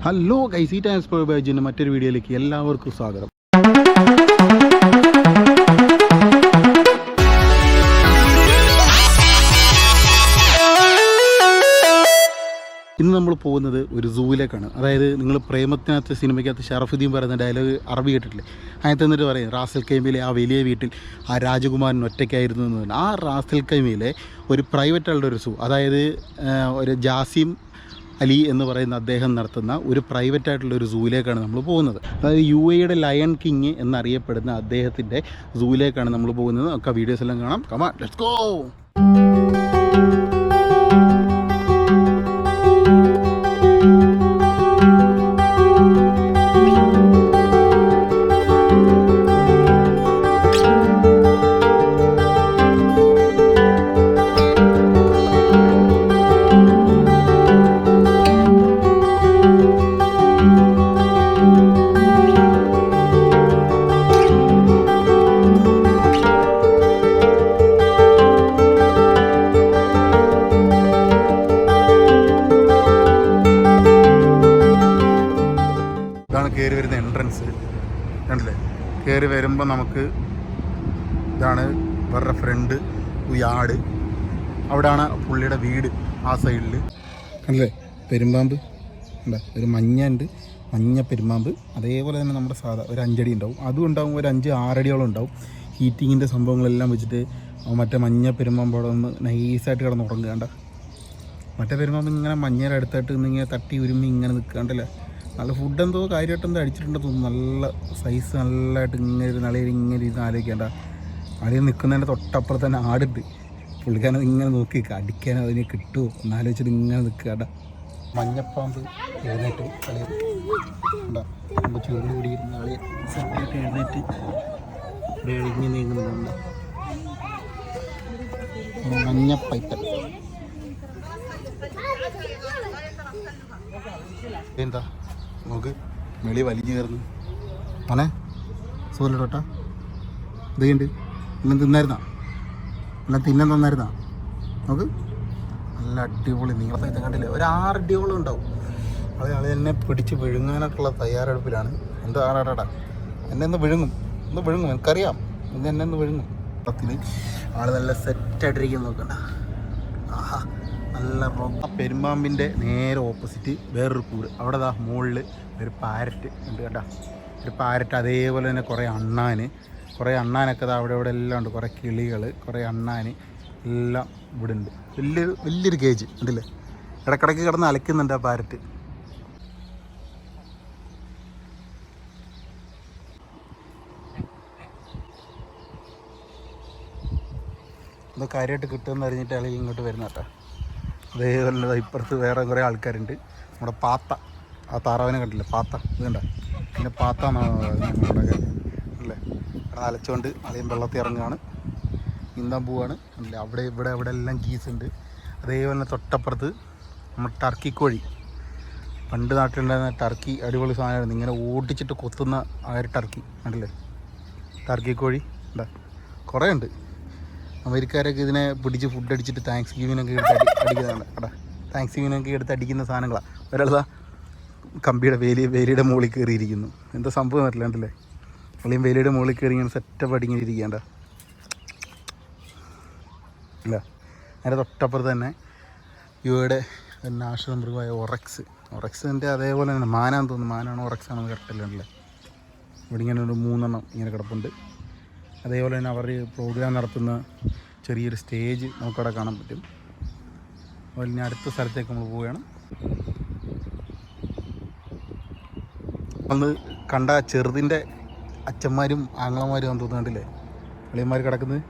Hello guys, ഈ transport ബാജിൻ്റെ മറ്റൊരു വീഡിയോയിലേക്ക് എല്ലാവർക്കും സ്വാഗതം. ഇന്ന് നമ്മൾ പോകുന്നത് ഒരു സൂവിലേക്കാണ്. അതായത് നിങ്ങൾ പ്രേമത്തിനകത്ത് സിനിമയ്ക്കകത്ത് ഷറഫുദ്ദീൻ പറയുന്ന ഡയലോഗ് അറബി കേട്ടിട്ടില്ലേ? അതിനകത്ത് എന്നിട്ട് പറയും റാസൽ കൈമയിലെ ആ വലിയ വീട്ടിൽ ആ രാജകുമാരൻ ഒറ്റയ്ക്കായിരുന്നു എന്ന് പറഞ്ഞു. ആ റാസൽ കൈമയിലെ ഒരു പ്രൈവറ്റായുള്ള ഒരു സൂ, അതായത് ഒരു ജാസിം അലി എന്ന് പറയുന്ന അദ്ദേഹം നടത്തുന്ന ഒരു പ്രൈവറ്റായിട്ടുള്ള ഒരു സൂവിലേക്കാണ് നമ്മൾ പോകുന്നത്. അതായത് UAE ലയൺ കിങ് എന്നറിയപ്പെടുന്ന അദ്ദേഹത്തിൻ്റെ സൂവിലേക്കാണ് നമ്മൾ പോകുന്നത്. ഒക്കെ വീഡിയോസ് എല്ലാം കാണാം. കമാ ലെറ്റ്സ് ഗോ. കയറി വരുന്ന എൻട്രൻസ് കണ്ടില്ലേ? കയറി വരുമ്പോൾ നമുക്ക് ഇതാണ് വേറെ ഫ്രണ്ട് യാർഡ്. അവിടെയാണ് പുള്ളിയുടെ വീട്. ആ സൈഡിൽ കണ്ടില്ലേ പെരുമ്പാമ്പ് ഉണ്ട്, ഒരു മഞ്ഞ ഉണ്ട്, മഞ്ഞ പെരുമ്പാമ്പ്. അതേപോലെ തന്നെ നമ്മുടെ സാധാ ഒരു 5 അടി ഉണ്ടാവും, അതും ഉണ്ടാവും, ഒരു 5-6 അടിയോളം ഉണ്ടാവും. ഹീറ്റിങ്ങിൻ്റെ സംഭവങ്ങളെല്ലാം വെച്ചിട്ട് മറ്റേ മഞ്ഞ പെരുമ്പാമ്പോടെ ഒന്ന് നൈസായിട്ട് കിടന്ന് ഉറങ്ങുകണ്ട. മറ്റേ പെരുമ്പാമ്പ് ഇങ്ങനെ മഞ്ഞയുടെ അടുത്തായിട്ട് ഇങ്ങനെ തട്ടി ഉരുമ്മി ഇങ്ങനെ നിൽക്കാണ്ടല്ലേ. നല്ല ഫുഡ് എന്തോ കാര്യമായിട്ട് എന്തോ അടിച്ചിട്ടുണ്ടെന്ന് തോന്നുന്നു. നല്ല സൈസ് നല്ലതായിട്ട് ഇങ്ങനെ ഒരു നളയിൽ ഇങ്ങനെ ഇരുന്ന് ആലോചിക്കേണ്ട. ആദ്യം നിൽക്കുന്നതിൻ്റെ തൊട്ടപ്പുറത്ത് തന്നെ ആടുണ്ട്. പുള്ളിക്കാരത് ഇങ്ങനെ നോക്കി അടിക്കാൻ അതിനെ കിട്ടുമോ എന്നാലോചിച്ചിട്ട് ഇങ്ങനെ നിൽക്കേണ്ട. മഞ്ഞപ്പാമ്പ് എഴുന്നേറ്റ് കളി നമ്മൾ ചൂട് പിടിക്കുന്ന ആളെ സമയത്ത് എഴുന്നേറ്റ് ഇങ്ങനെ നീങ്ങുന്നുണ്ട്. മഞ്ഞപ്പൈപ്പൻ എന്താ നോക്ക് മെളി വലിഞ്ഞു കയറുന്നു. ആണേ സൂര്യട്ടോട്ടാ ഇതുണ്ട്. എല്ലാം തിന്നായിരുന്നാ? എല്ലാം തിന്നാൻ തന്നായിരുന്നാ? നോക്ക് നല്ല അടിപൊളി നീളത്തെ കണ്ടില്ലേ? ഒരു 6 അടിയോളം ഉണ്ടാവും. അത് ആൾ എന്നെ പിടിച്ച് വിഴുങ്ങാനായിട്ടുള്ള തയ്യാറെടുപ്പിലാണ്. എന്താ ആടാടാ എന്നെ ഒന്ന് വിഴുങ്ങും, എനിക്കറിയാം എന്നെ ഒന്ന് വിഴുങ്ങും. പത്തിന് ആൾ നല്ല സെറ്റായിട്ടിരിക്കുന്നു. നോക്കണ്ട, ആഹാ നല്ല ആ പെരുമ്പാമ്പിൻ്റെ നേരെ ഓപ്പോസിറ്റ് വേറൊരു കൂട്. അവിടെ ദാ മുകളിൽ ഒരു പാരറ്റ് ഉണ്ട് കേട്ടോ, ഒരു പാരറ്റ്. അതേപോലെ തന്നെ കുറേ അണ്ണാനൊക്കെ അവിടെ എല്ലാം ഉണ്ട്. കുറേ കിളികൾ, കുറേ അണ്ണാൻ എല്ലാം ഇവിടെ ഉണ്ട്. വലിയൊരു കേജ് ഉണ്ടല്ലേ. ഇടക്കിടയ്ക്ക് കിടന്ന് അലക്കുന്നുണ്ട് ആ പാരറ്റ്. ഇത് കാര്യമായിട്ട് കിട്ടുമെന്ന് അറിഞ്ഞിട്ട് അല്ലെങ്കിൽ ഇങ്ങോട്ട് വരുന്ന കേട്ടോ. അതേപോലെ ഇപ്പുറത്ത് വേറെ കുറേ ആൾക്കാരുണ്ട്. നമ്മുടെ പാത്ത, ആ താറാവിനെ കണ്ടില്ലേ? പാത്ത ഇത് കണ്ട, പിന്നെ പാത്ത നമ്മുടെ അല്ലേ. അവിടെ അലച്ചുകൊണ്ട് അളിയും വെള്ളത്തിൽ ഇറങ്ങുകയാണ്, നീന്താൻ പോവുകയാണ് അല്ലേ. അവിടെ എല്ലാം ഗീസ് ഉണ്ട്. അതേപോലെ തൊട്ടപ്പുറത്ത് നമ്മുടെ ടർക്കി കോഴി, പണ്ട് നാട്ടിലുണ്ടായിരുന്ന ടർക്കി അടിപൊളി സാധനമായിരുന്നു. ഇങ്ങനെ ഓടിച്ചിട്ട് കൊത്തുന്ന ആ ഒരു ടർക്കി കണ്ടില്ലേ? ടർക്കി കോഴി എന്താ കുറേ ഉണ്ട്. അമേരിക്കാരൊക്കെ ഇതിനെ പിടിച്ച് ഫുഡ് അടിച്ചിട്ട് താങ്ക്സ് ഗിവിനൊക്കെ എടുത്ത് അടിക്കുന്നതാണ് കേട്ടോ. താങ്ക്സ് ഗിവിനൊക്കെ എടുത്ത് അടിക്കുന്ന സാധനങ്ങളാണ്. ഒരാളതാ കമ്പിയുടെ വേലിയുടെ മുകളിൽ കയറിയിരിക്കുന്നു. എന്താ സംഭവം അറിയില്ല കണ്ടില്ലേ? അല്ലെങ്കിൽ വേലിയുടെ മുകളിൽ കയറി ഇങ്ങനെ സെറ്റപ്പ് അടിങ്ങനെ ഇരിക്കേണ്ട അല്ല. അതിൻ്റെ തൊട്ടപ്പുറത്ത് തന്നെ UAE നാഷണൽ മൃഗമായ ഒറക്സിൻ്റെ അതേപോലെ തന്നെ മാനാന്ന് തോന്നുന്നു. മാനാണോ ഒറക്സാണോ കറക്റ്റല്ലേ? ഇവിടെ ഇങ്ങനെ ഒരു 3 എണ്ണം ഇങ്ങനെ കിടപ്പുണ്ട്. അതേപോലെ തന്നെ അവർ പ്രോഗ്രാം നടത്തുന്ന ചെറിയൊരു സ്റ്റേജ് നമുക്കവിടെ കാണാൻ പറ്റും. അതുപോലെ ഇനി അടുത്ത സ്ഥലത്തേക്ക് നമ്മൾ പോവുകയാണ്. അന്ന് കണ്ട ചെറുതിൻ്റെ അച്ഛന്മാരും ആങ്ങളമാരും എന്ന് തോന്നുന്നുണ്ടല്ലേ, അളിയന്മാർ കിടക്കുന്നത്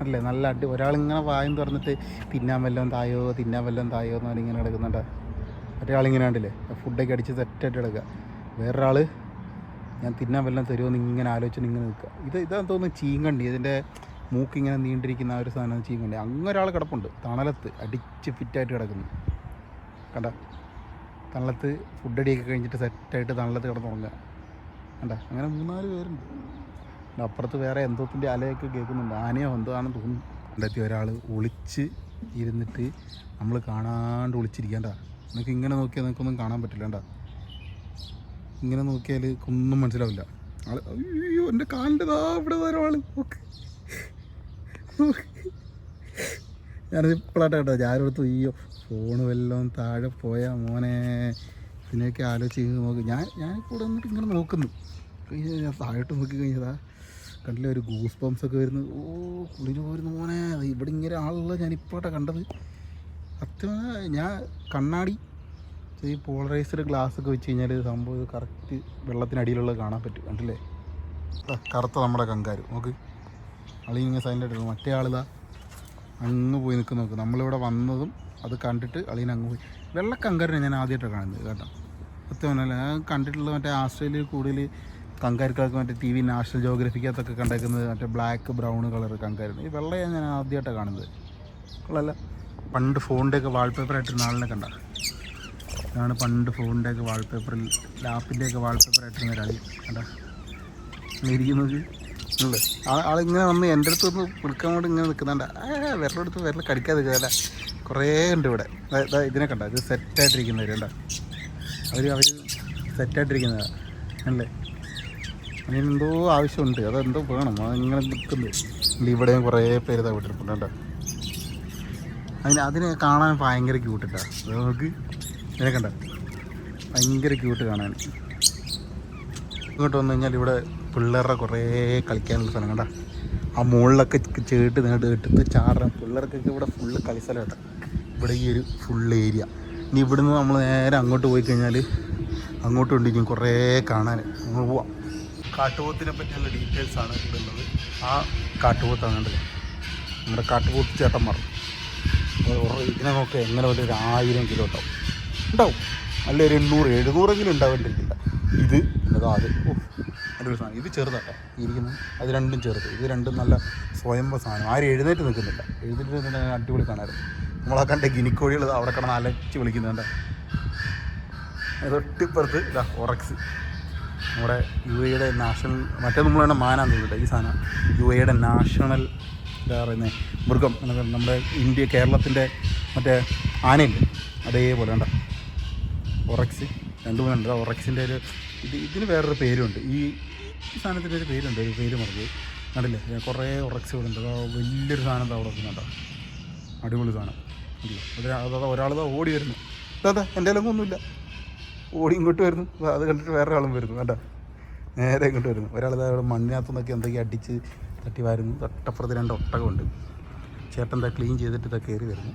അല്ലേ. നല്ല ഒരാളിങ്ങനെ വായും തുറന്നിട്ട് തിന്നാൻ വല്ലതും തായോ എന്ന് പറഞ്ഞിങ്ങനെ കിടക്കുന്നുണ്ട്. മറ്റേ ആളിങ്ങനെ ഉണ്ടല്ലേ ഫുഡൊക്കെ അടിച്ച് സെറ്റായിട്ട് കിടക്കുക. വേറൊരാൾ ഞാൻ തിന്നാൻ വല്ലതും തരുമോ ഇങ്ങനെ ആലോചിച്ചിട്ട് ഇങ്ങനെ നിൽക്കുക. ഇതാന്ന് തോന്നുന്നു ചീങ്കണ്ടി. ഇതിൻ്റെ മൂക്കിങ്ങനെ നീണ്ടിരിക്കുന്ന ആ ഒരു സാധനം ചീങ്കണ്ടി. അങ്ങനെ ഒരാൾ കിടപ്പുണ്ട് തണലത്ത് അടിച്ച് ഫിറ്റായിട്ട് കിടക്കുന്നു കണ്ട. തണലത്ത് ഫുഡടിയൊക്കെ കഴിഞ്ഞിട്ട് സെറ്റായിട്ട് തണലത്ത് കിടന്നുറങ്ങുക കണ്ട. അങ്ങനെ 3-4 പേരുണ്ട്. അപ്പുറത്ത് വേറെ എന്തോത്തിൻ്റെ അലയൊക്കെ കേൾക്കുന്നുണ്ട്. ആനയോ എന്തോ ആണെന്ന് തോന്നുന്നു. കണ്ടെത്തി ഒരാൾ ഒളിച്ച് ഇരുന്നിട്ട് നമ്മൾ കാണാണ്ട് ഒളിച്ചിരിക്കേണ്ട നിങ്ങൾക്ക് ഇങ്ങനെ നോക്കിയാൽ നിങ്ങൾക്കൊന്നും കാണാൻ പറ്റില്ല കേട്ടോ. ഇങ്ങനെ നോക്കിയാൽ ഒന്നും മനസ്സിലാവില്ല. ആള് അയ്യോ എൻ്റെ കാലിൻ്റെതാ ഇവിടെ ഒരാൾ നോക്ക്. ഞാനത് ഇപ്പോഴാട്ടെ കേട്ടോ ഞാനെടുത്ത് അയ്യോ ഫോണ് വല്ലതും താഴെ പോയാൽ മോനെ ഇതിനെയൊക്കെ ആലോചിച്ച് നോക്ക്. ഞാനിപ്പോൾ ഇവിടെ വന്നിട്ട് ഇങ്ങനെ നോക്കുന്നു. ഞാൻ താഴോട്ട് നോക്കി കഴിഞ്ഞതാ കണ്ടില്ല ഒരു ഗൂസ് ബംസ് ഒക്കെ വരുന്നു. ഓ കുളിര് പോരുന്നു മോനെ. ഇവിടെ ഇങ്ങനെ ആളുള്ള ഞാനിപ്പോഴാട്ടെ കണ്ടത്. ഞാൻ കണ്ണാടി ഈ പോളറൈസ്ഡ് ഗ്ലാസ് ഒക്കെ വെച്ച് കഴിഞ്ഞാൽ സംഭവം ഇത് കറക്റ്റ് വെള്ളത്തിനടിയിലുള്ളത് കാണാൻ പറ്റും. കണ്ടില്ലേ കറുത്ത നമ്മുടെ കങ്കാരു നോക്ക്. അളിയിങ്ങനെ സൈലൻ്റായിട്ട് മറ്റേ ആളിതാ അങ്ങ് പോയി നിൽക്കുന്ന നോക്ക്. നമ്മളിവിടെ വന്നതും അത് കണ്ടിട്ട് അളിയൻ അങ്ങ് പോയി. വെള്ള കങ്കാരിനെ ഞാൻ ആദ്യമായിട്ടാണ് കാണുന്നത് കേട്ടോ. സത്യമല്ല ഞാൻ കണ്ടിട്ടുള്ളത് മറ്റേ ആസ്ട്രേലിയയിൽ കൂടുതൽ കങ്കാരുക്കൾക്ക് മറ്റേ TV നാഷണൽ ജോഗ്രഫിക്കകത്തൊക്കെ കണ്ടേക്കുന്നത് മറ്റേ ബ്ലാക്ക് ബ്രൗൺ കളർ കങ്കാരുണ്ട്. ഈ വെള്ളയാണ് ഞാൻ ആദ്യമായിട്ടാണ് കാണുന്നത്. കൊള്ളല്ല. പണ്ട് ഫോണിൻ്റെയൊക്കെ വാൾപേപ്പറായിട്ടിരുന്ന ആളിനെ കണ്ട. ഇതാണ് പണ്ട് ഫോണിൻ്റെയൊക്കെ വാൾപേപ്പറിൽ ലാപ്പിൻ്റെയൊക്കെ വാൾപേപ്പറായിട്ടിരുന്ന ഒരാൾ കണ്ട ഇരിക്കുന്നത് അല്ലേ. ആളിങ്ങനെ വന്ന് എൻ്റെ അടുത്ത് ഒന്ന് വിളിക്കാൻ വേണ്ടി ഇങ്ങനെ നിൽക്കുന്നുണ്ട്. വിരലെടുത്ത് വിരൽ കടിക്കാതെ കേല കുറേ ഉണ്ട് ഇവിടെ. ഇതിനെ കണ്ട ഇത് സെറ്റായിട്ടിരിക്കുന്നവർ കണ്ട. അവർ സെറ്റായിട്ടിരിക്കുന്നതാണ് അല്ലേ. അതിനെന്തോ ആവശ്യമുണ്ട്, അതെന്തോ വേണം, അതിങ്ങനെ നിൽക്കുന്നു. ഇവിടെയും കുറേ പേര് ഇതാ വിട്ടിട്ടുണ്ട് കേട്ടോ. അതിനെ കാണാൻ ഭയങ്കര ക്യൂട്ടിട്ടാ. നമുക്ക് ഇതിനെ കണ്ട ഭയങ്കര ക്യൂട്ട് കാണാൻ. ഇങ്ങോട്ട് വന്നു കഴിഞ്ഞാൽ ഇവിടെ പിള്ളേരുടെ കുറേ കളിക്കാനുള്ള സ്ഥലം കണ്ട. ആ മുകളിലൊക്കെ ചേട്ട് നേട്ട് ഇട്ടിട്ട് ചാടാൻ പിള്ളേർക്കൊക്കെ ഇവിടെ ഫുള്ള് കളിസ്ഥലം കേട്ടോ. ഇവിടെ ഈ ഒരു ഫുൾ ഏരിയ. ഇനി ഇവിടുന്ന് നമ്മൾ നേരെ അങ്ങോട്ട് പോയി കഴിഞ്ഞാൽ അങ്ങോട്ട് കൊണ്ടിരിക്കും കുറേ കാണാൻ. നമ്മൾ പോവാം. കാട്ടുപോത്തിനെ പറ്റിയുള്ള ഡീറ്റെയിൽസാണ് ഇവിടെ ഉള്ളത്. ആ കാട്ടുപോത്താണ് കണ്ടത് നമ്മുടെ കാട്ടുപോത്ത് ചേട്ടന്മാർ. ഇതിനെ നോക്കുക എങ്ങനെ ഒരു 1000 കിലോ ഉണ്ടാവും. അല്ല ഒരു 800-700 ഉണ്ടാവേണ്ടിരിക്കില്ല. ഇത് അത് അടിപൊളി സാധനം. ഇത് ചെറുതാട്ടോ ഇരിക്കുന്നത്. അത് രണ്ടും ചെറുത്. ഇത് രണ്ടും നല്ല സ്വയംഭ സാധനം. ആരും എഴുന്നേറ്റ് നിൽക്കുന്നില്ല. എഴുന്നേറ്റ് നിന്നിട്ട് അടിപൊളി കാണാറുണ്ട്. നമ്മളെ കണ്ട ഗിനിക്കോഴികൾ അവിടെ കിടന്ന് അലച്ച് വിളിക്കുന്നുണ്ട്. തൊട്ടിപ്പുറത്ത് ഇതാ ഒറക്സ്, നമ്മുടെ UAE നാഷണൽ, മറ്റേ നമ്മൾ വേണ്ട മാനാന്ന് തോന്നില്ല ഈ സാധനം. UAE നാഷണൽ എന്താ പറയുന്നത് മൃഗം. നമ്മുടെ കേരളത്തിൻ്റെ മറ്റേ ആനയില്ലേ അതേപോലെ വേണ്ട ഒറക്സ്. 2-3 ഒറക്സിൻ്റെ ഒരു ഇതിന് വേറൊരു പേരുണ്ട്. ഈ സാധനത്തിൻ്റെ ഒരു പേരുണ്ട്, ഒരു പേര് മറന്നത് കണ്ടില്ലേ. കുറേ ഒറക്സുകളുണ്ട്. വലിയൊരു സാധനം അവിടെ വെക്കുന്നുണ്ടോ. അടിപൊളി സാധനം ഇല്ലേ. അതാ ഒരാളിതാ ഓടി വരുന്നു. അതാ എൻ്റെ ഒന്നുമില്ല, ഓടി ഇങ്ങോട്ട് വരുന്നു. അത് കണ്ടിട്ട് വേറെ ആളും വരുന്നു കേട്ടോ. നേരെ ഇങ്ങോട്ട് വരുന്നു. ഒരാളിതാ അവിടെ മണ്ണിനകത്തു നിന്നൊക്കെ എന്തൊക്കെയാണ് അടിച്ച് തട്ടി വരുന്നു. തൊട്ടപ്പുറത്ത് 2 ഒട്ടകമുണ്ട്. ചേട്ടൻ എന്താ ക്ലീൻ ചെയ്തിട്ട് ഇതാ കയറി വരുന്നു.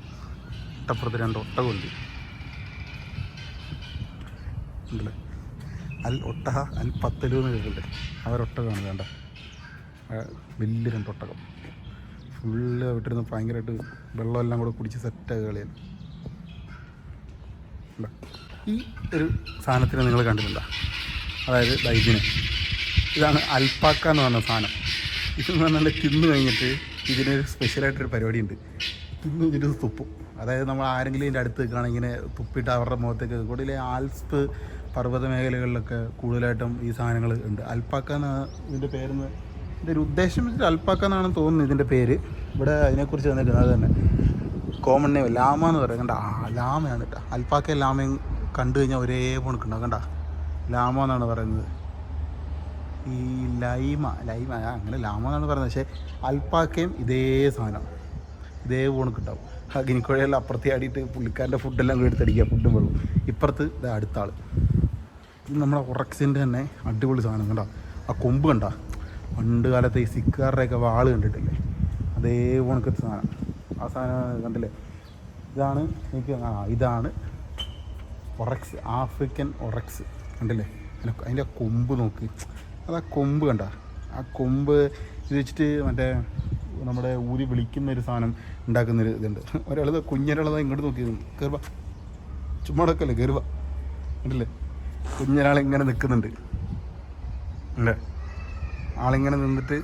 തൊട്ടപ്പുറത്ത് 2 ഒട്ടകമുണ്ട് ഉണ്ടല്ലേ. ഒട്ടഹ പത്തലു എന്ന് കേൾക്കില്ലേ, അവരൊട്ടകമാണ് വേണ്ട. വലിയ 2 ഒട്ടകം ഫുള്ള് വിട്ടിരുന്ന് ഭയങ്കരമായിട്ട് വെള്ളമെല്ലാം കൂടെ കുടിച്ച് സെറ്റായി കളിയാണ്. ഈ ഒരു സാധനത്തിന് നിങ്ങൾ കണ്ടിട്ടുണ്ടോ? അതായത് ഇതാണ് അൽപ്പാക്ക എന്ന് പറഞ്ഞ സാധനം. ഇതെന്ന് പറഞ്ഞാൽ തിന്ന് കഴിഞ്ഞിട്ട് ഇതിനൊരു സ്പെഷ്യലായിട്ടൊരു പരിപാടിയുണ്ട്. തിന്ന് കഴിഞ്ഞിട്ട് തുപ്പും. അതായത് നമ്മൾ ആരെങ്കിലും ഇതിൻ്റെ അടുത്ത് നിൽക്കുകയാണെങ്കിൽ ഇങ്ങനെ തുപ്പിയിട്ട് അവരുടെ മുഖത്തേക്ക് കൂടുതൽ ആൽപ്സ് പർവ്വത മേഖലകളിലൊക്കെ കൂടുതലായിട്ടും ഈ സാധനങ്ങൾ ഉണ്ട്. അൽപ്പാക്ക എന്നാണ് ഇതിൻ്റെ പേരെന്ന്. ഇതിൻ്റെ ഒരു ഉദ്ദേശം വെച്ചിട്ട് അൽപ്പാക്ക എന്നാണെന്ന് തോന്നുന്നു ഇതിൻ്റെ പേര്. ഇവിടെ അതിനെക്കുറിച്ച് തന്നിട്ടുണ്ട്. അത് തന്നെ കോമൺ നെയിം ലാമ എന്ന് പറയും. കണ്ട ലാമയാണ് കേട്ടോ. അൽപ്പാക്കയും ലാമയും കണ്ടു കഴിഞ്ഞാൽ ഒരേ പോണക്കുണ്ടാവും. കണ്ട ലാമ എന്നാണ് പറയുന്നത്. ഈ ലൈമ അങ്ങനെ ലാമ എന്നാണ് പറയുന്നത്. പക്ഷേ അൽപ്പാക്കയും ഇതേ സാധനം ഇതേ പോണക്കുണ്ടാവും. ആ ഗിനിക്കോഴിയെല്ലാം അപ്പുറത്തെ ആടിയിട്ട് പുള്ളിക്കാരൻ്റെ ഫുഡെല്ലാം കൂടി എടുത്തടിക്കുക, ഫുഡും വെള്ളം. ഇപ്പുറത്ത് ഇത് അടുത്ത ആൾ. ഇത് നമ്മുടെ ഒറക്സിൻ്റെ തന്നെ അടിപൊളി സാധനം കണ്ട. ആ കൊമ്പ് കണ്ട പണ്ട് കാലത്തെ ഈ സിക്കാറുടെയൊക്കെ വാള് കണ്ടിട്ടില്ലേ, അതേ പോണക്കത്തെ സാധനം. ആ സാധനം കണ്ടില്ലേ. ഇതാണ് ഇതാണ് ഒറക്സ്, ആഫ്രിക്കൻ ഒറക്സ് കണ്ടില്ലേ. അതിൻ്റെ കൊമ്പ് നോക്ക്. അതാ കൊമ്പ് കണ്ട. ആ കൊമ്പ് ഇത് വെച്ചിട്ട് മറ്റേ നമ്മുടെ ഊരി വിളിക്കുന്നൊരു സാധനം ഉണ്ടാക്കുന്നൊരു ഇതുണ്ട്. ഒരാളത് കുഞ്ഞൊരാളതാ ഇങ്ങോട്ട് നോക്കിയത്. കയറുക ചുമ്മാടക്കല്ലേ, കയറുക കണ്ടില്ലേ. കുഞ്ഞൊരാളിങ്ങനെ നിൽക്കുന്നുണ്ട് അല്ലേ. ആളിങ്ങനെ നിന്നിട്ട്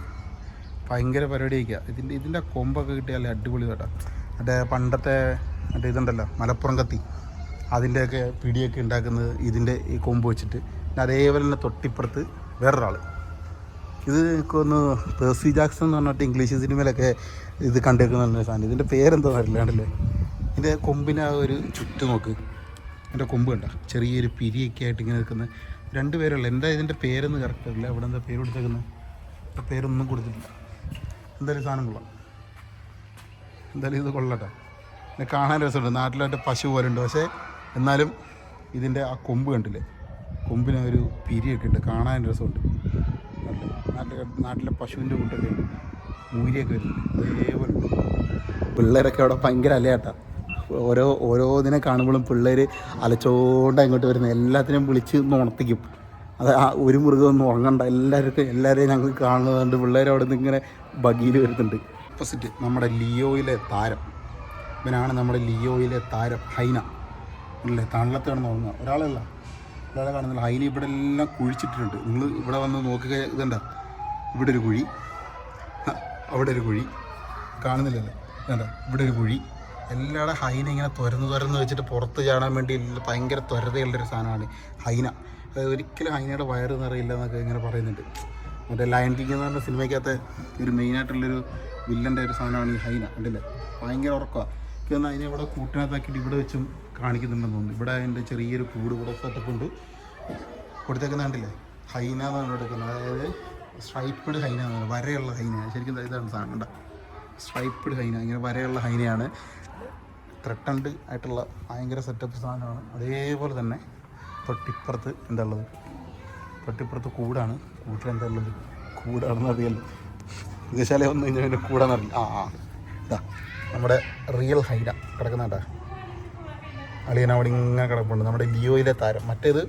ഭയങ്കര പരിപാടിയൊക്കെയാ. ഇതിൻ്റെ കൊമ്പൊക്കെ കിട്ടിയാൽ അടിപൊളി കേട്ടോ. മറ്റേ പണ്ടത്തെ മറ്റേ ഇതുണ്ടല്ലോ മലപ്പുറം കത്തി, അതിൻ്റെയൊക്കെ പിടിയൊക്കെ ഉണ്ടാക്കുന്നത് ഇതിൻ്റെ ഈ കൊമ്പ് വെച്ചിട്ട്. അതേപോലെ തന്നെ തൊട്ടിപ്പുറത്ത് വേറൊരാൾ. ഇത് എനിക്കൊന്ന് പേഴ്സി ജാക്സൺ എന്ന് പറഞ്ഞിട്ട് ഇംഗ്ലീഷ് സിനിമയിലൊക്കെ ഇത് കണ്ടിരിക്കുന്ന സാധനം. ഇതിൻ്റെ പേരെന്താണെന്ന് അറിയില്ല കണ്ടില്ലേ. ഇതിൻ്റെ കൊമ്പിന് ആ ഒരു ചുറ്റ് നോക്ക്. എൻ്റെ കൊമ്പ് കണ്ട ചെറിയൊരു പിരിയൊക്കെ ആയിട്ട് ഇങ്ങനെ നിൽക്കുന്നത്. 2 പേരുള്ള. എന്താ ഇതിൻ്റെ പേരെന്ന് കറക്റ്റ് അറിയില്ല. ഇവിടെ എന്താ പേര് കൊടുത്തേക്കുന്നത്? പേരൊന്നും കൊടുത്തിട്ടില്ല. എന്തായാലും സാധനം കൊള്ളാം. എന്തായാലും ഇത് കൊള്ളട്ടെ. പിന്നെ കാണാൻ രസമുണ്ട്. നാട്ടിലായിട്ട് പശു പോലെ ഉണ്ട്. പക്ഷേ എന്നാലും ഇതിൻ്റെ ആ കൊമ്പ് കണ്ടില്ലേ, കൊമ്പിന് ഒരു പിരിയൊക്കെ ഉണ്ട്, കാണാൻ രസമുണ്ട്. നാട്ടിലെ പശുവിൻ്റെ കൂട്ടൊക്കെ ഉണ്ട്, മൂരിയൊക്കെ വരുന്നുണ്ട്. അതേപോലെ പിള്ളേരൊക്കെ അവിടെ ഭയങ്കര അലയാട്ടാ. ഓരോന്നിനെ കാണുമ്പോഴും പിള്ളേർ അലച്ചോണ്ടാണ് ഇങ്ങോട്ട് വരുന്നത്. എല്ലാത്തിനെയും വിളിച്ച് ഉണർത്തിക്കും. അത് ആ ഒരു മൃഗമൊന്നും ഉറങ്ങണ്ട, എല്ലാവരെയും ഞങ്ങൾ കാണുന്നുണ്ട്. പിള്ളേർ അവിടെ നിന്ന് ഇങ്ങനെ ബഗിയിൽ വരുന്നുണ്ട്. ഓപ്പോസിറ്റ് നമ്മുടെ ലിയോയിലെ താരം, ഇവനാണ് നമ്മുടെ ലിയോയിലെ താരം ഹൈന. അല്ലേ, തണലത്ത് കിടന്ന് ഉറങ്ങുക. ഒരാളെ കാണുന്നില്ല. ഹൈന ഇവിടെ എല്ലാം കുഴിച്ചിട്ടിട്ടുണ്ട്. നിങ്ങൾ ഇവിടെ വന്ന് നോക്കുക. ഇതെന്താ, ഇവിടെ ഒരു കുഴി, അവിടെ ഒരു കുഴി, കാണുന്നില്ലല്ലേ? ഇതെന്താ, ഇവിടെ ഒരു കുഴി. എല്ലാവരുടെ ഹൈന ഇങ്ങനെ തുരന്ന് വെച്ചിട്ട് പുറത്ത് ചാടാൻ വേണ്ടി ഭയങ്കര ത്വരതയുള്ളൊരു സാധനമാണ് ഹൈന. ഒരിക്കലും ഹൈനയുടെ വയറ് നിറയില്ല എന്നൊക്കെ ഇങ്ങനെ പറയുന്നുണ്ട്. മറ്റേ ലയൺ കിങ് എന്ന് പറഞ്ഞ സിനിമയ്ക്കകത്ത് ഒരു മെയിനായിട്ടുള്ളൊരു വില്ലൻ്റെ ഒരു സാധനമാണ് ഈ ഹൈന. കണ്ടില്ലേ, ഭയങ്കര ഉറക്കമാണ്. എന്നാൽ അതിനെ ഇവിടെ കൂട്ടിനകത്താക്കിയിട്ട് ഇവിടെ വെച്ചും കാണിക്കുന്നുണ്ടെന്ന് തോന്നുന്നു. ഇവിടെ അതിൻ്റെ ചെറിയൊരു കൂട് ഇവിടെ സെറ്റപ്പ് ഉണ്ട് കൊടുത്തേക്കുന്ന. കണ്ടില്ലേ, ഹൈന എന്നാണ് എടുക്കുന്നത്. അതായത് സ്ട്രൈപ്പ്ഡ് ഹൈന എന്നാണ്, വരയുള്ള ഹൈനയാണ്. ശരിക്കും ഇതാണ് സാധനം കണ്ട, സ്ട്രൈപ്പ്ഡ് ഹൈന. ഇങ്ങനെ വരയുള്ള ഹൈനയാണ്. ത്രെട്ടൻഡ് ആയിട്ടുള്ള ഭയങ്കര സെറ്റപ്പ് സാധനമാണ്. അതേപോലെ തന്നെ തൊട്ടിപ്പുറത്ത് എന്താ ഉള്ളത്, തൊട്ടിപ്പുറത്ത് കൂടാണ്. കൂട്ടിലെന്താ ഉള്ളത്, കൂടാണെന്ന് അറിയാമല്ലോ. വിദേശാലയം വന്നു കഴിഞ്ഞാൽ പിന്നെ കൂടാന്നറിയില്ല. ഇതാ നമ്മുടെ റിയൽ ഹൈന കിടക്കുന്നുണ്ടാ. അളിയൻ അവിടെ ഇങ്ങനെ കിടപ്പുണ്ട്, നമ്മുടെ ലിയോയിലെ താരം. മറ്റേത്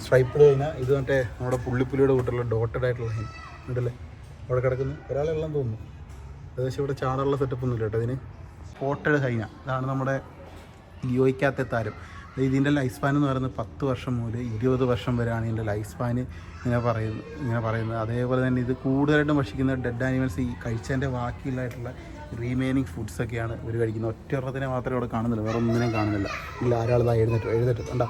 സ്ട്രൈപ്പ്ഡ് ഹൈന, ഇത് മറ്റേ നമ്മുടെ പുള്ളിപ്പുലിയുടെ കൂട്ടുള്ള ഡോട്ടഡ് ആയിട്ടുള്ള ഹൈന ഉണ്ടല്ലേ, അവിടെ കിടക്കുന്നു. ഒരാളെല്ലാം തോന്നുന്നു. ഏകദേശം ഇവിടെ ചാടാനുള്ള സെറ്റപ്പൊന്നും ഇല്ല കേട്ടോ ഇതിന്. സ്പോട്ടഡ് ഹൈന, ഇതാണ് നമ്മുടെ ലിയോയ്ക്കകത്തെ താരം. ഇതിൻ്റെ ലൈഫ് സ്പാൻ എന്ന് പറയുന്നത് 10 വർഷം മുതൽ 20 വർഷം വരെയാണ് ഇതിൻ്റെ ലൈഫ് സ്പാന് ഇങ്ങനെ പറയുന്നത്. അതേപോലെ തന്നെ ഇത് കൂടുതലായിട്ടും ഭക്ഷിക്കുന്ന ഡെഡ് ആനിമൽസ്, ഈ കഴിച്ചതിൻ്റെ ബാക്കിയുള്ളതായിട്ടുള്ള റീമെയിനിങ് ഫുഡ്സൊക്കെയാണ് ഇവർ കഴിക്കുന്നത്. ഒറ്റ മാത്രമേ അവിടെ കാണുന്നില്ല, വേറെ ഒന്നിനെയും കാണുന്നില്ല. ഇല്ല, ഒരാളിതാ എഴുന്നേറ്റ് കണ്ട,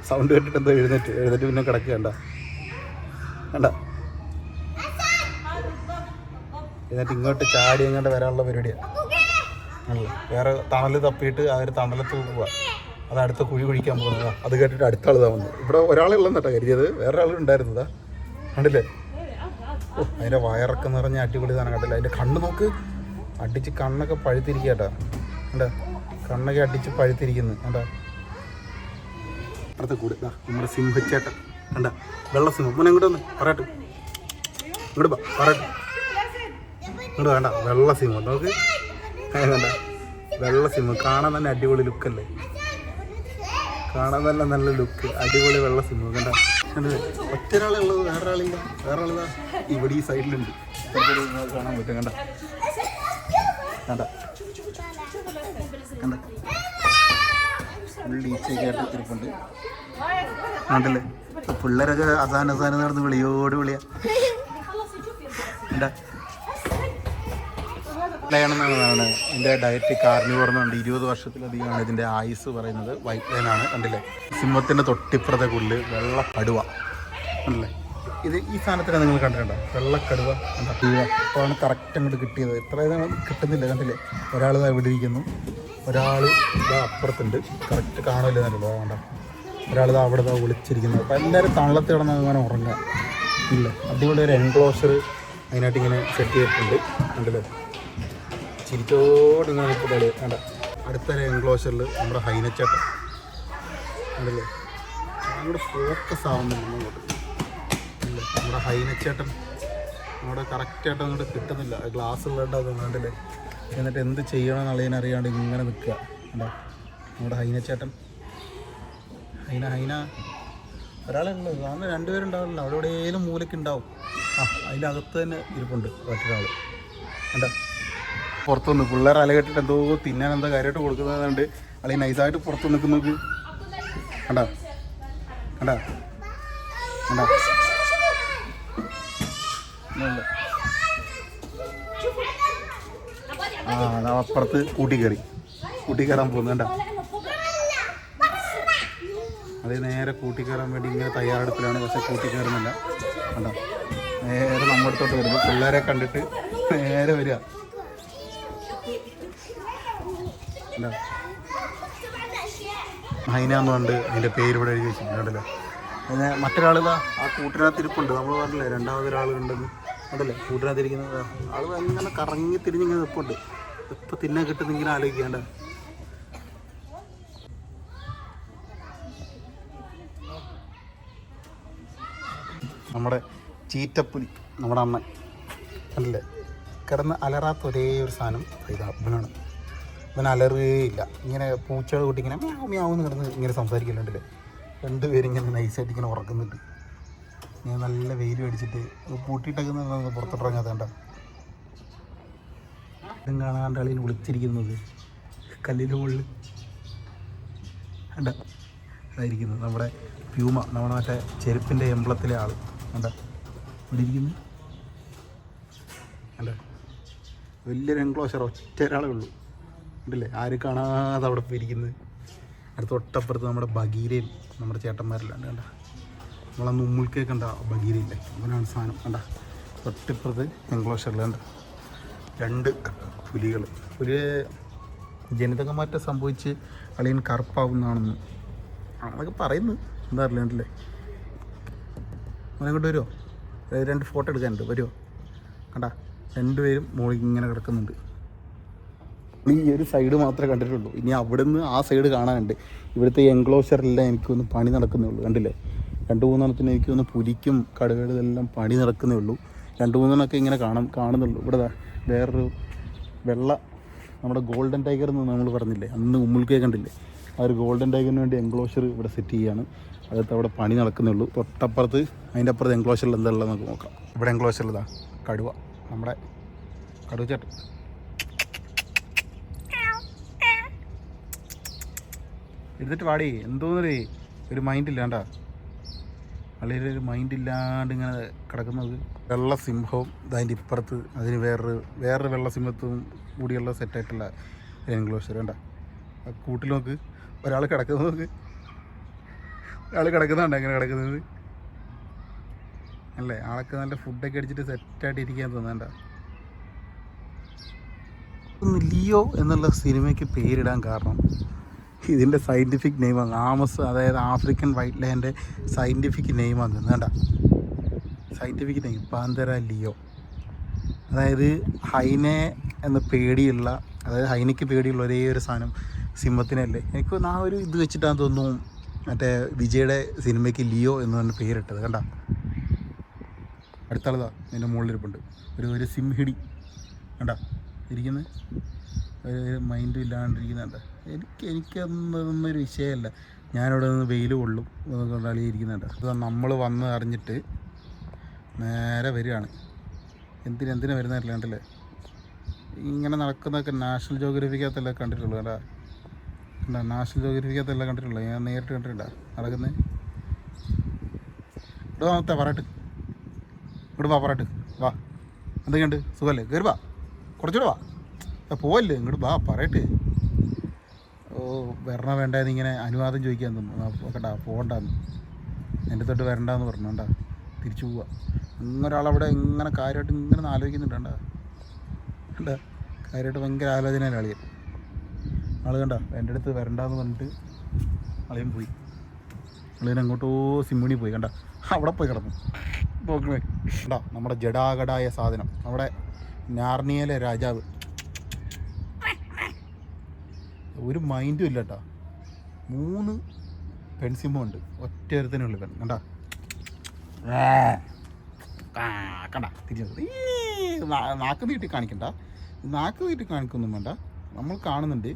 സൗണ്ട് കേട്ടിട്ട് എന്തോ എഴുന്നേറ്റ് പിന്നെ കിടക്കുക കണ്ട എന്നിട്ട് ഇങ്ങോട്ട് ചാടി ഇങ്ങോട്ട് വരാനുള്ള പരിപാടിയാണ്. അല്ല, വേറെ തണൽ തപ്പിയിട്ട് ആ ഒരു തണലത്ത് പോവുക, അത് അടുത്ത കുഴി കുഴിക്കാൻ പോകുന്നതാ. അത് കേട്ടിട്ട് അടുത്ത ആൾ വന്നു. ഇവിടെ ഒരാളുള്ളെന്നട്ടോ കരുതിയത്, വേറെ ആളുണ്ടായിരുന്നതാ. കണ്ടില്ലേ, അതിൻ്റെ വയറൊക്കെ നിറഞ്ഞ അടിപൊളി സാധനം. കണ്ടില്ല, അതിൻ്റെ കണ്ണ് നോക്ക്, അടിച്ച് കണ്ണൊക്കെ പഴുത്തിരിക്കുക കേട്ടോ. കണ്ടാ, കണ്ണൊക്കെ അടിച്ച് പഴുത്തിരിക്കുന്നു. കണ്ടാ, അടുത്ത കൂടെ നമ്മുടെ സിംഹച്ചേട്ടൻ കണ്ട, വെള്ള സിംഹം. മോനെ ഇങ്ങോട്ട് വന്ന് പറയട്ടെ, ഇങ്ങോട്ട് പറയട്ടെ, ഇങ്ങോട്ട് വേണ്ട. വെള്ള സിംഹം നോക്ക്, കണ്ട, വെള്ള സിംഹം. കാണാൻ തന്നെ അടിപൊളി ലുക്കല്ലേ, കാണാൻ തന്നെ നല്ല ലുക്ക്, അടിപൊളി വെള്ള സിംഹം. കണ്ട, കണ്ടത് ഒറ്റൊരാളേ ഉള്ളത്, വേറെ ആളില്ല. ഇവിടെ ഈ സൈഡിലുണ്ട്, കാണാൻ പറ്റും. കണ്ട കണ്ട കണ്ട ഫുൾ ഈച്ചയൊക്കെ ആയിട്ട് ഇരിപ്പുണ്ട്. കണ്ടല്ലേ, പിള്ളേരൊക്കെ അസാനം നടന്ന് വിളിയാ. എന്താ ലയണെന്നാണ് ഇതിൻ്റെ ഡയറ്റ്. കാർണിവോർ എന്നുണ്ട്. 20 വർഷത്തിലധികമാണ് ഇതിൻ്റെ ആയുസ് പറയുന്നത്. വൈറ്റ് ലയനാണ്. കണ്ടില്ലേ, സിംഹത്തിൻ്റെ തൊട്ടിപ്പുറത്തെ പുല്ല് വെള്ള കടുവ. കണ്ടില്ലേ, ഈ സാധനത്തിനെ നിങ്ങൾ കണ്ടിട്ടുണ്ടോ, വെള്ളക്കടുവ. അപ്പോഴാണ് കറക്റ്റ് അങ്ങോട്ട് കിട്ടിയത്. ഇത്രയും കിട്ടുന്നില്ല. കണ്ടില്ലേ, ഒരാൾ ഇവിടെ ഇരിക്കുന്നു, ഒരാൾ ഇതാ അപ്പുറത്തുണ്ട്. കറക്റ്റ് കാണുമല്ലോ എന്നല്ലോ. വേണ്ട, ഒരാളിതാ അവിടെ വിളിച്ചിരിക്കുന്നത്. അപ്പോൾ എല്ലാവരും തണലത്ത് കിടന്ന് അങ്ങനെ ഉറങ്ങുക. ഇല്ല, അടിപൊളി ഒരു എൻക്ലോഷർ അതിനായിട്ട് ഇങ്ങനെ സെറ്റ് ചെയ്തിട്ടുണ്ട്. കണ്ടില്ലേ, ചിരിച്ചോട് ഇങ്ങനെ നിൽക്കുന്നത്. വേണ്ട, അടുത്തൊരു എൻക്ലോഷറിൽ നമ്മുടെ ഹൈനച്ചേട്ടൻ. കണ്ടില്ലേ, അങ്ങോട്ട് ഫോക്കസ് ആവുന്നില്ല അങ്ങോട്ട്. ഇല്ല, നമ്മുടെ ഹൈനച്ചേട്ടൻ നമ്മുടെ കറക്റ്റായിട്ട് അങ്ങോട്ട് കിട്ടുന്നില്ല. ഗ്ലാസ് ഉള്ളതുകൊണ്ട് കണ്ടില്ലേ. എന്നിട്ട് എന്ത് ചെയ്യണമെന്നുള്ളതിനറിയാണ്ട് ഇങ്ങനെ നിൽക്കുക. കണ്ടോ, നമ്മുടെ ഹൈനച്ചേട്ടൻ. ഹൈന ഒരാളുള്ളത്, കാരണം 2 പേരുണ്ടാവില്ല. അവിടെ എവിടെയെങ്കിലും മൂലയ്ക്കുണ്ടാവും. അതിൻ്റെ അകത്ത് തന്നെ ഇരിപ്പുണ്ട് മറ്റൊരാൾ. കണ്ടോ, പുറത്തുനിന്ന് പിള്ളേർ അലകെട്ടിട്ട് എന്തോ തിന്നാൻ എന്തോ കാര്യമായിട്ട് കൊടുക്കുന്നതുകൊണ്ട് അല്ലെങ്കിൽ നൈസായിട്ട് പുറത്ത് നിൽക്കുന്നത്. കണ്ടാ കണ്ടാ കണ്ടാ അതാ അപ്പുറത്ത് കൂട്ടി കയറാൻ പോകുന്നു. കണ്ടാ, അത് നേരെ കൂട്ടിക്കയറാൻ വേണ്ടി ഇങ്ങനെ തയ്യാറെടുപ്പിലാണ്. പക്ഷെ കൂട്ടിക്കയറുന്നില്ല. കണ്ടാ, നേരെ നമ്മുടെ അടുത്തോട്ട് വരുമ്പോൾ പിള്ളേരെ കണ്ടിട്ട് നേരെ വരിക. ഹൈന എന്ന് പറഞ്ഞിട്ട് അതിൻ്റെ പേര് ഇവിടെ എഴുതി വെച്ചിട്ടുണ്ടല്ലോ. പിന്നെ മറ്റൊരാളിതാ ആ കൂട്ടിനകത്തിരിപ്പുണ്ട്. നമ്മൾ പറഞ്ഞില്ലേ രണ്ടാമതൊരാളുണ്ടെന്ന്. അതല്ലേ കൂട്ടിനകത്തിരിക്കുന്നത് ആൾ അങ്ങനെ കറങ്ങി തിരിഞ്ഞിങ്ങനെ നിൽപ്പുണ്ട്. ഇപ്പം തിന്നാൻ കിട്ടുന്നെങ്കിലും ആലോചിക്കേണ്ട. നമ്മുടെ ചീറ്റപ്പുലി നമ്മുടെ അമ്മൻ അല്ലേ കിടന്ന് അലറാത്ത ഒരേ ഒരു സാധനം ഇതാ ഇവനാണ്. ഇവൻ അലറുകയില്ല. ഇങ്ങനെ പൂച്ചകൾ കൂട്ടി ഇങ്ങനെ മ്യാവ് മ്യാവെന്ന് കിടന്ന് ഇങ്ങനെ സംസാരിക്കുന്നുണ്ടല്ലേ. രണ്ടുപേരും ഇങ്ങനെ നൈസായിട്ട് ഇങ്ങനെ ഉറക്കുന്നുണ്ട്. ഞാൻ നല്ല വെയിൽ അടിച്ചിട്ട് പൂട്ടിയിട്ടൊക്കെ പുറത്തോട്ടിറങ്ങാത്ത കണ്ട ഇതും കാണാണ്ട് ആളിൽ വിളിച്ചിരിക്കുന്നത് കല്ലിൻ്റെ മുകളിൽ കണ്ട അതായിരിക്കുന്നത് നമ്മുടെ പ്യൂമ, നമ്മുടെ മറ്റേ ചെരുപ്പിൻ്റെ എംബ്ലത്തിലെ ആൾ കണ്ട ഇവിടെ ഇരിക്കുന്നു. അല്ല വലിയൊരു എൻക്ലോഷർ ഒറ്റ ഒരാളേ ഉള്ളൂ ഉണ്ടല്ലേ. ആരും കാണാതെ അവിടെ പോയിരിക്കുന്നത്. അടുത്ത തൊട്ടപ്പുറത്ത് നമ്മുടെ ബഗീരയും നമ്മുടെ ചേട്ടന്മാരില്ലാണ്ട് കണ്ട നമ്മളന്ന് ഉമ്മുൾക്കേക്ക് കണ്ട ബഗീരയില്ലേ അവനാണ് സാധനം കണ്ട. തൊട്ടിപ്പുറത്ത് എൻക്ലോഷറിലുണ്ട് 2 പുലികൾ. ഒരു ജനിതകമാറ്റം സംഭവിച്ച് അളിയൻ കറുപ്പാവുന്നതാണെന്ന് അതൊക്കെ പറയുന്നു. എന്താ അറിയില്ലേ. അവനെ കൊണ്ട് വരുമോ? 2 ഫോട്ടോ എടുക്കാനുണ്ട്, വരുമോ? കണ്ട രണ്ടുപേരും മുകളിൽ ഇങ്ങനെ കിടക്കുന്നുണ്ട്. ഈ ഒരു സൈഡ് മാത്രമേ കണ്ടിട്ടുള്ളൂ. ഇനി അവിടെ നിന്ന് ആ സൈഡ് കാണാനുണ്ട്. ഇവിടുത്തെ എൻക്ലോഷറെല്ലാം എനിക്കൊന്ന് പണി നടക്കുന്നേ ഉള്ളൂ. കണ്ടില്ലേ 2-3 എനിക്കൊന്ന് പുലിക്കും കടുവകളിലെല്ലാം പണി നടക്കുന്നേ ഉള്ളൂ. 2-3 ഇങ്ങനെ കാണുന്നുള്ളൂ. ഇവിടെ വേറൊരു വെള്ള നമ്മുടെ ഗോൾഡൻ ടൈഗർ എന്ന് നമ്മൾ പറഞ്ഞില്ലേ അന്ന് ഉമ്മുൾക്കേ കണ്ടില്ലേ, ആ ഒരു ഗോൾഡൻ ടൈഗറിന് വേണ്ടി എൻക്ലോഷർ ഇവിടെ സെറ്റ് ചെയ്യുകയാണ്. അകത്ത് അവിടെ പണി നടക്കുന്നേ ഉള്ളൂ. തൊട്ടപ്പുറത്ത് അതിൻ്റെ അപ്പുറത്ത് എൻക്ലോഷറിൽ എന്താ ഉള്ളത് നമുക്ക് നോക്കാം. ഇവിടെ എൻക്ലോഷറിൽ കടുവ, നമ്മുടെ കടുവ ചേട്ടൻ എടുത്തിട്ട് പാടി എന്തോന്നൊരു ഒരു മൈൻഡില്ലാണ്ടാ വളരെ ഒരു മൈൻഡില്ലാണ്ട് ഇങ്ങനെ കിടക്കുന്നത്. വെള്ള സിംഹവും അതിൻ്റെ ഇപ്പുറത്ത് അതിന് വേറൊരു വെള്ള സിംഹത്തും കൂടിയുള്ള സെറ്റായിട്ടുള്ള എൻക്ലോഷർ വേണ്ട. ആ കൂട്ടിൽ നോക്ക് ഒരാൾ കിടക്കുന്നത് നോക്ക്, ഒരാൾ കിടക്കുന്നുണ്ട് എങ്ങനെ കിടക്കുന്നത് അല്ലേ. ആളൊക്കെ നല്ല ഫുഡൊക്കെ അടിച്ചിട്ട് സെറ്റായിട്ട് ഇരിക്കാൻ തോന്നണ്ട. ലിയോ എന്നുള്ള സിനിമയ്ക്ക് പേരിടാൻ കാരണം ഇതിൻ്റെ സയൻറ്റിഫിക് നെയിമാണ്. ആമസ്, അതായത് ആഫ്രിക്കൻ വൈറ്റ് ലയൻ്റെ സയൻറ്റിഫിക് നെയിമാണ് വേണ്ട. Scientific name panthera leo. അതായത് ഹൈനെ എന്ന പേടിയുള്ള, അതായത് ഹൈനയ്ക്ക് പേടിയുള്ള ഒരേ ഒരു സാധനം സിംഹത്തിനല്ലേ. എനിക്ക് ആ ഒരു ഇത് വെച്ചിട്ടാന്ന് തോന്നുന്നു മറ്റേ വിജയുടെ സിനിമയ്ക്ക് ലിയോ എന്ന് പറഞ്ഞ പേരിട്ടത് കണ്ട. അടുത്തളതാ എൻ്റെ മുകളിലിരിപ്പുണ്ട് ഒരു സിംഹിടി കണ്ട ഇരിക്കുന്നത്. ഒരു മൈൻഡും ഇല്ലാണ്ടിരിക്കുന്നുണ്ട്. എനിക്കൊന്നൊരു വിഷയമല്ല. ഞാനിവിടെ നിന്ന് വെയിൽ കൊള്ളും കൊണ്ടാളിയിരിക്കുന്നുണ്ട്. അത് നമ്മൾ വന്ന് അറിഞ്ഞിട്ട് നേരെ വരികയാണ്. എന്തിനാ വരുന്നതല്ലേ കണ്ടല്ലേ. ഇങ്ങനെ നടക്കുന്നതൊക്കെ നാഷണൽ ജോഗ്രഫിക്കകത്തല്ലേ കണ്ടിട്ടുള്ളൂ കേട്ടാ. കണ്ടാ നാഷണൽ ജോഗ്രഫിക്കകത്തല്ല കണ്ടിട്ടുള്ളൂ, ഞാൻ നേരിട്ട് കണ്ടിട്ടില്ല നടക്കുന്നത്. ഇവിടെ വന്നത്തെ പറയട്ട്, ഇങ്ങോട്ട് വാ പറയട്ട്, വാ എന്തൊക്കെയുണ്ട് സുഖമല്ലേ, കയറി വാ, കുറച്ചുകൂടെ വാ, പോവല്ലേ ഇങ്ങോട്ട് വാ പറയട്ട്. ഓ വരണ വേണ്ടെന്ന് ഇങ്ങനെ അനുവാദം ചോദിക്കാൻ തോന്നുന്നു കേട്ടാ. പോകണ്ടെന്ന് എൻ്റെ തൊട്ട് വരണ്ടെന്ന് പറഞ്ഞു കണ്ടാ. തിരിച്ചു പോവാ. ഇങ്ങനൊരാളവിടെ ഇങ്ങനെ കാര്യമായിട്ട് ഇങ്ങനെ ആലോചിക്കുന്നുണ്ട് കണ്ടാ. കണ്ടാ കാര്യമായിട്ട് ഭയങ്കര ആലോചനയിലാണ് അളിയൻ. ആൾ കണ്ട എൻ്റെ അടുത്ത് വരണ്ടെന്ന് പറഞ്ഞിട്ട് അളിയൻ പോയി. അളിയൻ എങ്ങോട്ടോ സിമ്മിണി പോയി കണ്ട, അവിടെ പോയി കിടന്നു നോക്കണേ കണ്ടാ. നമ്മുടെ ജഡാകടായ സാധനം, നമ്മുടെ നാർണിയയിലെ രാജാവ്. ഒരു മൈൻഡും ഇല്ല കേട്ടോ. 3 പെൺസിംഹമുണ്ട് ഒറ്റ ഒരുത്തനുള്ള പെൺ കണ്ട. കണ്ട തിരിഞ്ഞു നാക്ക് നീട്ടി കാണിക്കണ്ട, നാക്ക് നീട്ടി കാണിക്കൊന്നും വേണ്ട. നമ്മൾ കാണുന്നുണ്ട്,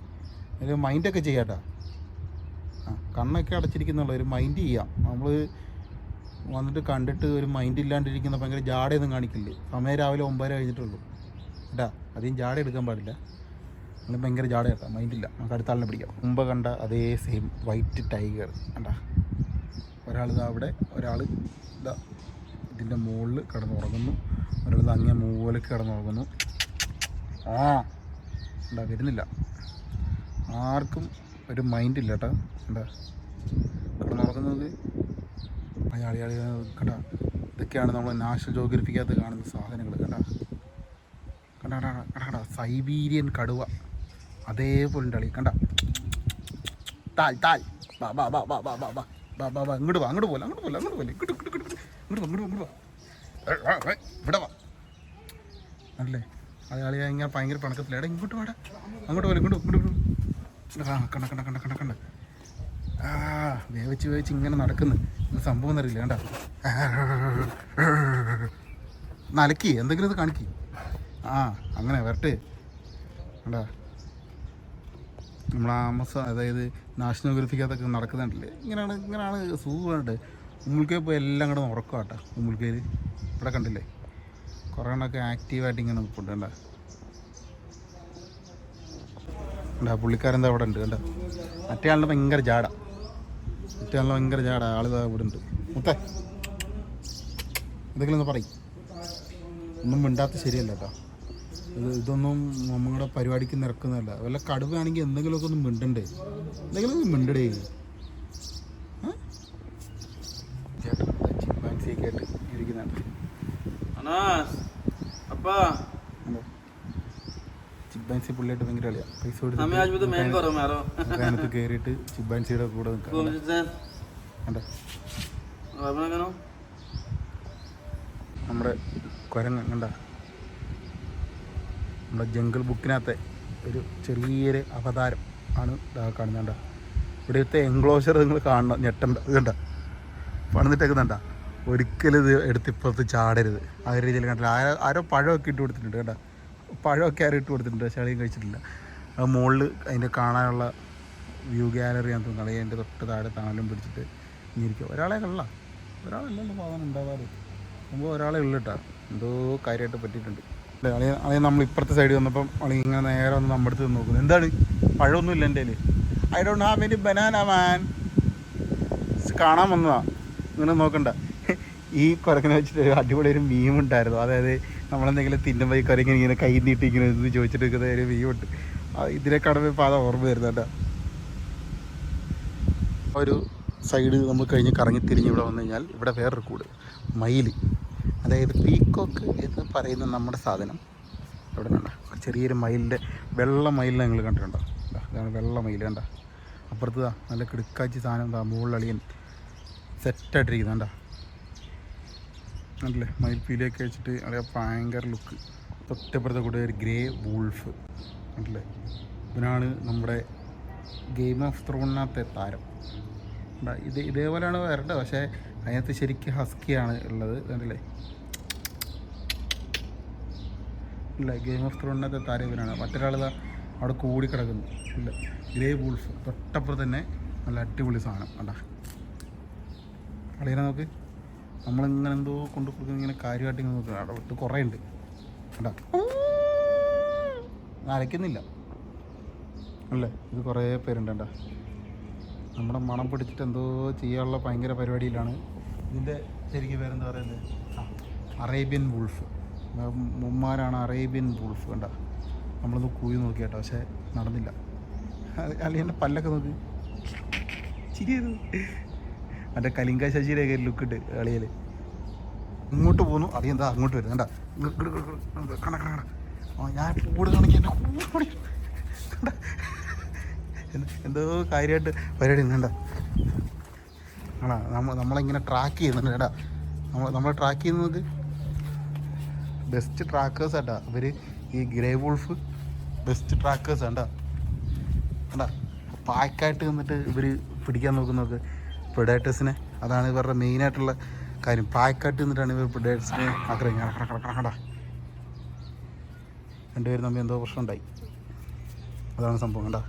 ഒരു മൈൻഡൊക്കെ ചെയ്യാട്ടാ. കണ്ണൊക്കെ അടച്ചിരിക്കുന്നുള്ള ഒരു മൈൻഡ് ചെയ്യാം. നമ്മൾ വന്നിട്ട് കണ്ടിട്ട് ഒരു മൈൻഡ് ഇല്ലാണ്ടിരിക്കുന്ന ഭയങ്കര ജാടയൊന്നും കാണിക്കില്ലേ. സമയം രാവിലെ 9:30 കഴിഞ്ഞിട്ടുള്ളൂ കേട്ടാ. അധികം ജാട എടുക്കാൻ പാടില്ല. നിങ്ങൾ ഭയങ്കര ജാടയാക്കാം, മൈൻഡില്ല. നമുക്ക് അടുത്ത ആളിനെ പിടിക്കാം. മുമ്പ് കണ്ട അതേ സെയിം വൈറ്റ് ടൈഗർ കണ്ട. ഒരാളിതാ അവിടെ, ഒരാൾ ഇതാ ഇതിൻ്റെ മുകളിൽ കിടന്നുറങ്ങുന്നു, ഒരാൾ അങ്ങേ മൂലക്ക് കിടന്നുറങ്ങുന്നു. എന്താ വരുന്നില്ല, ആർക്കും ഒരു മൈൻഡില്ല കേട്ടോ. എന്താ കിടന്നുറങ്ങുന്നത് അയാളി കണ്ട. ഇതൊക്കെയാണ് നമ്മൾ നാഷണൽ ജോഗ്രഫിക്കകത്ത് കാണുന്ന സാധനങ്ങൾ കണ്ട. കണ്ട സൈബീരിയൻ കടുവ അതേപോലെ ഉണ്ട് അളി കണ്ട. താൽ ബാ ബാ ബാ ബാ ബാ ബാ ബാ ബാ ബാ ബാ ഇങ്ങോട്ട് വാ, അങ്ങോട്ട് പോലെ അങ്ങോട്ട് പോലെ അങ്ങോട്ട് പോലെ ഇങ്ങോട്ട് ഇങ്ങോട്ട് ഇങ്ങോട്ട് ഇങ്ങോട്ട് ഇങ്ങോട്ട് ഇങ്ങോട്ട് വാ, ഇവിടെ വാ. അല്ലേ അയാൾ ഇങ്ങനെ ഭയങ്കര പണക്കത്തില്ല. എടാ ഇങ്ങോട്ട് വാടാ, അങ്ങോട്ട് പോലെ ഇങ്ങോട്ട് ഇങ്ങോട്ട്. ആ കണ്ട കണ്ട കണ്ട കണ്ട കണ്ട. ആ വേവിച്ച് വേവിച്ച് ഇങ്ങനെ നടക്കുന്നു. ഇത് സംഭവം എന്നറിയില്ല. കണ്ട നലക്കി എന്തെങ്കിലും ഇത് കാണിക്കി. ആ അങ്ങനെ വരട്ടെ. കണ്ടാ നമ്മൾ ആമസോൺ അതായത് നാഷണൽ ജോഗ്രഫിക്കകത്തൊക്കെ നടക്കുന്നുണ്ടല്ലേ, ഇങ്ങനെയാണ് സുഖമായിട്ട്. ഉമ്മുൽക്കേ പോയി എല്ലാം കൂടെ ഉറക്കുക കേട്ടോ. ഉമ്മുൽക്കയിൽ ഇവിടെ കണ്ടില്ലേ കുറേ എണ്ണമൊക്കെ ആക്റ്റീവായിട്ട് ഇങ്ങനെ നിൽപ്പുണ്ട്. കണ്ടാ പുള്ളിക്കാരെന്താ അവിടെ ഉണ്ട്. കണ്ട മറ്റേ ആളിന് ഭയങ്കര ജാട, ആളിതാ ഇവിടെ ഉണ്ട്. മുത്തേ എന്തെങ്കിലും ഒന്ന് പറയും. ഒന്നും മിണ്ടാത്ത ശരിയല്ല കേട്ടോ. ഇതൊന്നും നമ്മുടെ പരിപാടിക്ക് നിരക്കുന്നതല്ല. വല്ല കടുവയാണെങ്കിൽ എന്തെങ്കിലുമൊക്കെ ഒന്ന് മിണ്ടണ്ടേ, എന്തെങ്കിലും ഒന്ന് മിണ്ടടേ. ചിമ്പാൻസിയൊക്കെ ആയിട്ട് ഇരിക്കുന്നുണ്ട്. ചിമ്പാൻസി പുള്ളിയായിട്ട് ഭയങ്കര കളിയാ. പൈസ കൊടുത്ത് കയറിയിട്ട് ചിമ്പാൻസിയുടെ കൂടെ നിൽക്കാം. നമ്മുടെ കുരങ്ങ് കണ്ട നമ്മുടെ ജംഗിൾ ബുക്കിനകത്തെ ഒരു ചെറിയൊരു അവതാരം ആണ് കാണുന്നുണ്ട. ഇവിടുത്തെ എൻക്ലോഷർ നിങ്ങൾ കാണണം, ഞെട്ടണ്ട. ഇത് കണ്ട പണിതിട്ടൊക്കെ കണ്ട. ഒരിക്കലും ഇത് എടുത്തിപ്പുറത്ത് ചാടരുത്. ആ ഒരു രീതിയിൽ കണ്ടില്ല. ആരോ പഴമൊക്കെ ഇട്ട് കൊടുത്തിട്ടുണ്ട്. കേട്ടോ പഴമൊക്കെ ആരും ഇട്ട് കൊടുത്തിട്ടുണ്ട്. പക്ഷേ അളിയും കഴിച്ചിട്ടില്ല. അത് മുകളിൽ അതിൻ്റെ കാണാനുള്ള വ്യൂ ഗാലറി ഞാൻ തോന്നുന്നു. അതിൻ്റെ തൊട്ട് താഴെ തണലും പിടിച്ചിട്ട് ഇരിക്കും. ഒരാളല്ലല്ലോ സാധനം ഉണ്ടാവാറ്. മുമ്പ് ഒരാളെ ഉള്ളിട്ടാ എന്തോ കാര്യമായിട്ട് പറ്റിയിട്ടുണ്ട്. അളിയെ നമ്മൾ ഇപ്പുറത്തെ സൈഡിൽ വന്നപ്പം അളി ഇങ്ങനെ നേരെ വന്ന് നമ്മുടെ അടുത്ത് നോക്കുന്നു. എന്താണ് പഴമൊന്നുമില്ല എൻ്റെ കയ്യിൽ. I don't have any banana man. കാണാൻ വന്നതാ. ഇങ്ങനെ നോക്കണ്ട. ഈ കുരങ്ങനെ വെച്ചിട്ട് അടിപൊളി ഒരു മീം ഉണ്ടായിരുന്നു. അതായത് നമ്മളെന്തെങ്കിലും തിന്നുമ്പോൾ ഈ കുരങ്ങനെ ഇങ്ങനെ കൈ നീട്ടി ഇങ്ങനെ ഇത് ചോദിച്ചിട്ട് നിൽക്കുന്ന ഒരു മീമുണ്ട്. ഇതിനെ കാണുമ്പോൾ ഇപ്പോൾ അതാ ഓർമ്മ വരുന്നത് കേട്ടോ. ഒരു സൈഡ് നമ്മൾ കഴിഞ്ഞ് കറങ്ങി തിരിഞ്ഞ് ഇവിടെ വന്നു കഴിഞ്ഞാൽ ഇവിടെ വേറൊരു കൂട് മയിൽ, അതായത് പീക്കോക്ക് എന്ന് പറയുന്ന നമ്മുടെ സാധനം ഇവിടെ കണ്ട. ചെറിയൊരു മയിലിൻ്റെ വെള്ള മയിലിനെ നിങ്ങൾ കണ്ടിട്ടുണ്ടോ? അതാണ് വെള്ള മയിൽ. കണ്ട അപ്പുറത്ത് നല്ല കിടുക്കാച്ചി സാധനം എന്താ മുകളിലളിയൻ സെറ്റായിട്ടിരിക്കുന്നത്. കണ്ട കണ്ടില്ലേ മയിൽ പീലിയൊക്കെ വെച്ചിട്ട് അളിയാ ഭയങ്കര ലുക്ക്. തൊട്ടപ്പുറത്തെ കൂടെ ഒരു ഗ്രേ വൂൾഫ് കണ്ടില്ലേ. ഇവനാണ് നമ്മുടെ ഗെയിം ഓഫ് ത്രോണിനകത്തെ താരം. ഇതേപോലെയാണ് വരേണ്ടത്. പക്ഷേ അതിനകത്ത് ശരിക്കും ഹസ്കിയാണ് ഉള്ളത്. കണ്ടില്ലേ ഇല്ല ഗെയിം ഓഫ് ത്രോണിനകത്തെ താരം ഇവനാണ്. മറ്റൊരാളിതാ അവിടെ കൂടി കിടക്കുന്നു. ഇല്ല ഗ്രേ വൂൾഫ് തൊട്ടപ്പുറത്ത് തന്നെ നല്ല അടിപൊളി സാധനം. കണ്ടാ കളിയെ നോക്ക്. നമ്മളിങ്ങനെ എന്തോ കൊണ്ട് കൊടുക്കുന്ന ഇങ്ങനെ കാര്യമായിട്ട് ഇങ്ങനെ നോക്കുക. അവിടെ വിട്ട് കുറേ ഉണ്ട്. കണ്ടാ അരയ്ക്കുന്നില്ല അല്ലേ. ഇത് കുറേ പേരുണ്ട്. കണ്ടാ നമ്മുടെ മണം പിടിച്ചിട്ട് എന്തോ ചെയ്യാനുള്ള ഭയങ്കര പരിപാടിയിലാണ്. ഇതിൻ്റെ ശരിക്കും പേരെന്താ പറയുന്നത്? Arabian wolf. മുമ്മാരാണ് അറേബ്യൻ വൂൾഫ്. കണ്ട നമ്മളൊന്ന് കൂയി നോക്കി കേട്ടോ. പക്ഷേ നടന്നില്ല. അല്ലെങ്കിൽ എൻ്റെ പല്ലൊക്കെ നോക്ക് ചിരിയത്. മറ്റേ കലിംഗ ശശിയുടെയൊക്കെ ലുക്കിട്ട് കളിയിൽ ഇങ്ങോട്ട് പോകുന്നു. അറിയെന്താ അങ്ങോട്ട് വരും. കണ്ട കണ കണ ഞാൻ കൂടെ കാണിക്കാൻ എന്തോ കാര്യമായിട്ട് പരിപാടി കണ്ട. ആണോ നമ്മളിങ്ങനെ ട്രാക്ക് ചെയ്യുന്നുണ്ട്. കേട്ടാ നമ്മളെ ട്രാക്ക് ചെയ്യുന്നത് ബെസ്റ്റ് ട്രാക്കേഴ്സ് ആട്ടാ ഇവർ. ഈ ഗ്രേ വൂൾഫ് ബെസ്റ്റ് ട്രാക്കേഴ്സ് ആണ്ടാ. കണ്ടാ പാക്കായിട്ട് നിന്നിട്ട് ഇവർ പിടിക്കാൻ നോക്കുന്നവർക്ക് പ്രിഡേറ്റേഴ്സിനെ. അതാണ് ഇവരുടെ മെയിനായിട്ടുള്ള കാര്യം. പാക്കായിട്ട് നിന്നിട്ടാണ് ഇവർ പ്രിഡേറ്റേഴ്സിനെ ആക്രമിക്കുക. കണ്ടാ രണ്ടുപേരും തമ്മിൽ എന്തോ പ്രശ്നം ഉണ്ടായി. അതാണ് സംഭവം. കണ്ടാ